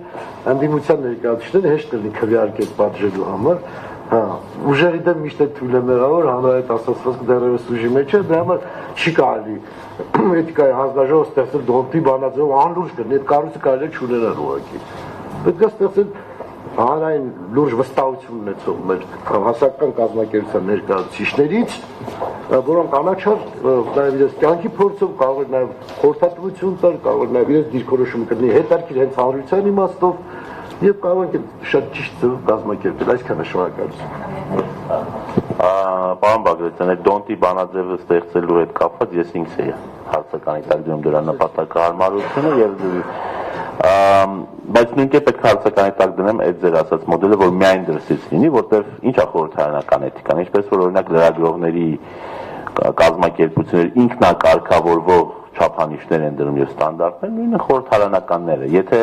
ընդդիմության ներկայացուցիչները հեշտ կլինի քվեարկել պատժելու համար։ Ուժերի դեմ միշտ է թույլ է մեղավոր, հանրայդ ասացվածքը դեռևս ուժի մեջ է, դրա համար չի կարելի էթիկայի հանձնաժողով ստեղծել դոնտի բանաձև անլուրջ կլինի, այդ կառույցը կարելի է չունենալ ուղղակի։ Պետք է ստեղծել հանրային լուրջ վստահություն ունեցող մեր հասարակական կազմակերպության ներկայացուցիչներից, որոնք անաչափ նաև իրենց կյանքի փորձով կարող են նաև խորհրդատվություն տալ, կարող են նաև իրենց դիրքորոշումը կրնի հետաքրքիր հենց հանրության իմաստով եւ կարող են շատ ճիշտ ձևով կազմակերպել, այսքան է շնորհակալություն։ Պարոն Բագրատյան, այդ դոնտի բանաձևը ստեղծելու հետ կապված ես ինքս էի հարցականի տակ դնում դրա նպատակահարմարությունը եւ բայց նույնքե պետք է հարցականի տակ դնեմ այդ ձեր ասած մոդելը, որ միայն դրսից լինի, որտեղ ինչ է խորհրդարանական էթիկան, ինչպես որ օրինակ լրագրողների կազմակերպությունները ինքնակարգավորվող չափանիշներ են դնում եւ ստանդարտներ, նույնը խորհրդարանականները։ Եթե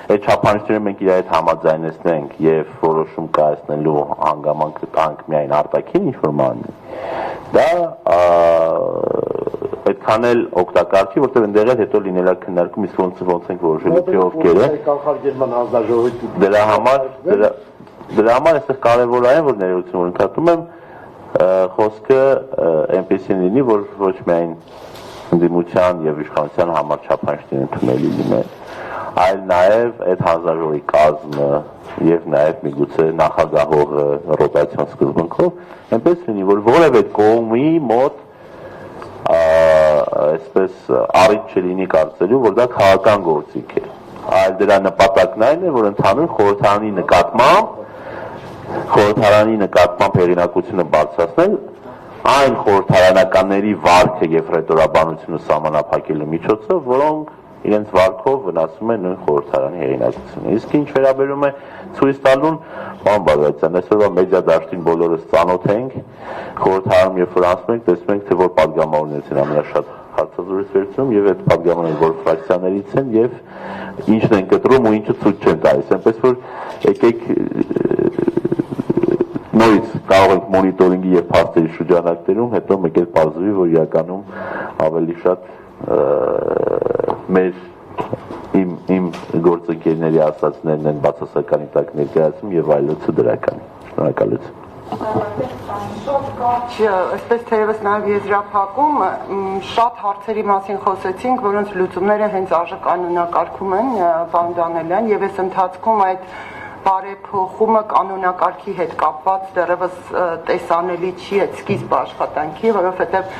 այդ չափանիշները մենք իրար հետ համաձայնեցնենք եւ որոշում կայացնելու հանգամանք տանք միայն արտաքին ինչ-որ մանի, դա այդքան էլ օգտակար չի, որտեղ այնտեղ էլ հետո լինելա քննարկում, իսկ ոնց ենք որոշելու թե ովքեր է կանխարգելման հանձնաժողովի դրա համար այստեղ կարևոր է, որ ներողություն ընդհատում եմ, խոսքը այնպեսին լինի, որ ոչ միայն ընդդիմության եւ իշխանության համար չափանիշներ ընդունելի լինեն, այլ նաեւ այդ հանձնաժողովի կազմը եւ նաեւ միգուցե նախագահողը ռոտացիոն սկզբունքով այնպես լինի, որ որևէ կողմի մոտ այսպես առիթ չլինի կարծելու, որ դա քաղաքական գործիք է, այլ դրա նպատակն այն է, որ ընդհանուր խորհրդարանի նկատմամբ հեղինակությունը բարձրացնել, այն խորհրդարանականների վարքը եւ ռետորաբանությունը սահմանափակելու միջոցով, որոնք իրենց վարքով վնասում են նույն խորհրդարանի հեղինակությունը։ Իսկ ինչ վերաբերում է ցույց տալուն, պարոն Բագրատյան, այսօրվա մեդիա դաշտին բոլորս ծանոթ ենք, խորհրդարանում երբ որ անցնում ենք, տեսնում ենք, թե որ պատգամավորներից են ամենաշատ հարցազրույց վերցնում եւ այդ պատգամավորները որ ֆրակցիաներից են եւ ինչն են կտրում ու ինչը ցույց չեն տալիս, այնպես որ եկեք նորից կարող ենք մոնիտորինգի եւ փաստերի շրջանակներում հետո մեկ էլ պարզվի, որ իրականում ավելի շատ մեր իմ գործընկերների ասածներն են բացասականի տակ ներկայացում եւ այլոցը դրական։ Շնորհակալություն։ Այսպես թերևս նաև եզրափակում շատ հարցերի մասին խոսեցինք, որոնց լուծումները հենց արժեկանոնակարգում են, պարոն Դանելյան, եւ այս ընթացքում այդ բարեփոխումը կանոնակարգի հետ կապված դեռևս տեսանելի չի այդ սկիզբ աշխատանքի, որովհետև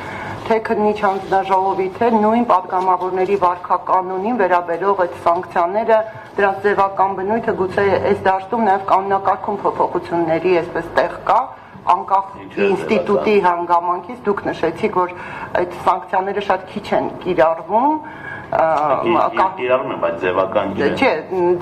թե քննիչ հանձնաժողովի թե նույն պատգամավորների վարքականոնին վերաբերող այդ սանկցիաները, դրանց ձևական բնույթը գուցե այս դաշտում նաև կանոնակարգում փոփոխությունների այսպես տեղ կա, անկախ ինստիտուտի հանգամանքից դուք նշեցիք, որ այդ սանկցիաները շատ քիչ են կիրառվում, կիրառում են, բայց ձևական չէ։ Չէ,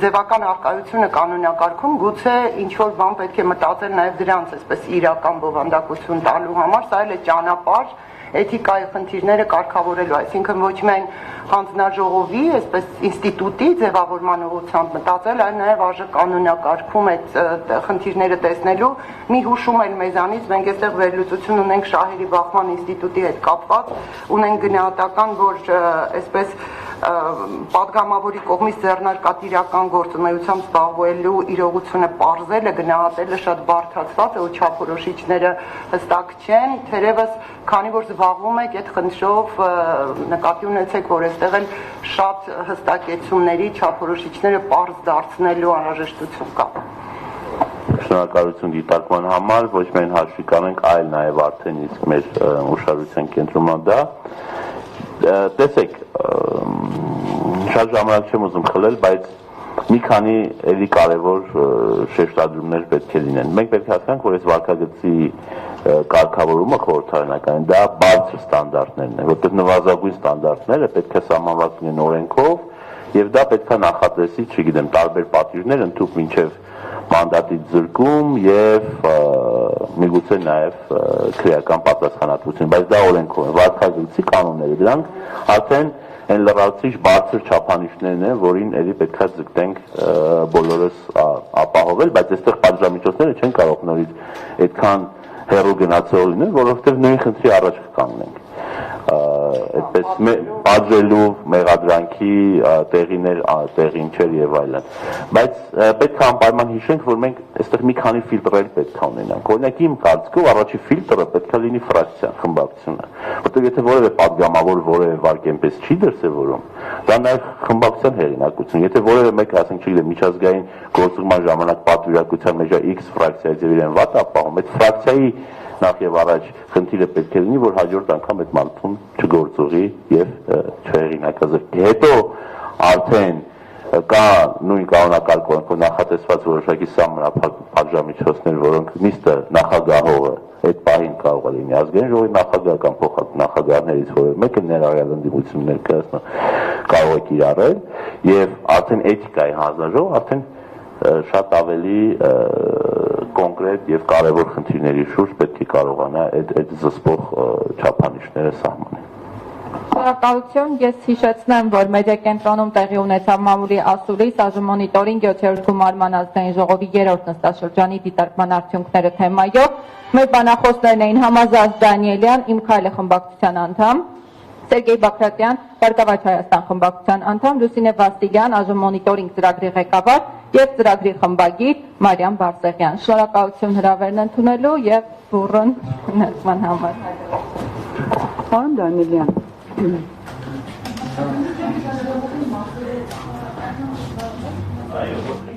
ձևական արկայությունը կանոնակարգում գուցե ինչ-որ բան պետք է մտածել նաև դրանց այսպես իրական բովանդակություն տալու համար, սա էլ է ճանապարհ էթիկայի խնդիրները կարգավորելու, այսինքն ոչ միայն հանձնաժողովի, այսպես ինստիտուտի ձևավորման ուղղությամբ մտածել, այլ նաև արժեկանոնակարգում այդ խնդիրները տեսնելու մի հուշում էլ մեզանից, մենք այստեղ վերլուծություն ունենք շահերի բախման ինստիտուտի հետ կապված, ունենք գնահատական, որ այսպես պատգամավորի կողմից ձեռնարկատիրական գործունեությամբ զբաղվելու իրողությունը պարզելը, գնահատելը շատ բարդացված է ու չափորոշիչները հստակ չեն, թերևս քանի որ զբաղվում եք այդ խնդրով նկատի ունեցեք, որ այստեղ էլ շատ հստակեցումների չափորոշիչները պարզ դարձնելու անհրաժեշտություն կա։ Շնորհակալություն դիտարկման համար, ոչ միայն հաշվի կանենք, այլ նաև արդեն իսկ մեր ուշադրության կենտրոնն է դա։ Տեսեք, շատ ժամանակ չեմ ուզում խլել, բայց մի քանի էլի կարևոր շեշտադրումներ պետք է լինեն։ Մենք պետք է հասկանանք, որ այս վարքագծի կարգավորումը խորհրդարանական դա բարձր ստանդարտներն են, որտեղ նվազագույն ստանդարտները պետք է սահմանված լինեն օրենքով, եւ դա պետք է նախատեսի, չգիտեմ, տարբեր պատիժներ ընդհանուր մինչեւ մանդատի զրկում եւ միգուցե նաեւ քրեական պատասխանատվություն, բայց դա օրենքով է, վարքագծի կանոնները, դրանք արդեն այն լրացուցիչ բարձր չափանիշներն են, որին էլի պետք է ձգտենք բոլորս ապահովել, բայց այստեղ պատժամիջոցները չեն կարող նորից այդքան հեռու գնացող լինել, որովհետեւ նույն խնդրի առաջ կկանգնենք։ Այդպես պատժելու մեղադրանքի տեղին չէր եւ այլն, բայց պետք է անպայման հիշենք, որ մենք այստեղ մի քանի ֆիլտրեր պետք է ունենանք, օրինակ իմ կարծիքով առաջի ֆիլտրը պետք է լինի ֆրակցիան, խմբակցությունը, որտեղ եթե որևէ падգամավոր որևէ վարկ այնպես չի դրսևորում, դա նաեւ խմբակցության հեղինակություն, եթե որևէ մեկը ասենք չգիտեմ միջազգային գործողման ժամանակ պատվիրակության մեջ X ֆրակցիայից եւ իրեն վատ ապահովում, այդ ֆրակցիայի նախ եւ առաջ խնդիրը պետք է լինի, որ հաջորդ անգամ այդ մարդուն չգործողի եւ չհեղինակազրկի։ Հետո արդեն կա նույն կանոնակարգով նախատեսված որոշակի սահմանափակժամիջոցներ, որոնք նիստը նախագահողը այդ պահին կարող է լինի ազգային ժողովի նախագահ կամ փոխնախագահներից որևէ մեկը ներառյալ ընդդիմություն ներկայացնող կարող է կիրառել եւ արդեն էթիկայի հանձնաժողովը արդեն շատ ավելի կոնկրետ եւ կարեւոր խնդիրների շուրջ պետք է կարողանա այդ զսպող չափանիշները սահմանել։ Շնորհակալություն, ես հիշեցնեմ, որ մեդիակենտրոնում տեղի ունեցավ մամուլի ասուլիս այժմ մոնիտորինգ 7-րդ գումարման ազգային ժողովի 3-րդ նստաշրջանի դիտարկման արդյունքները թեմայով։ Մեր բանախոսներն էին Համազած Դանիելյան, Իմ քայլը խմբակցության անդամ, Սերգեյ Բաքրատյան, Բարգավաճ Հայաստան խմբակցության անդամ, Լուսինե Վաստիգյան, այժմ մոնիտորինգ ծրագրի ղեկավար եւ ծրագրի խմբագիր Մարիամ Բարսեղյան։ Շնորհակալություն հրավերն ընդունելու եւ բուրըն ներկման համար։ Պարոն Դանիելյան, Այո,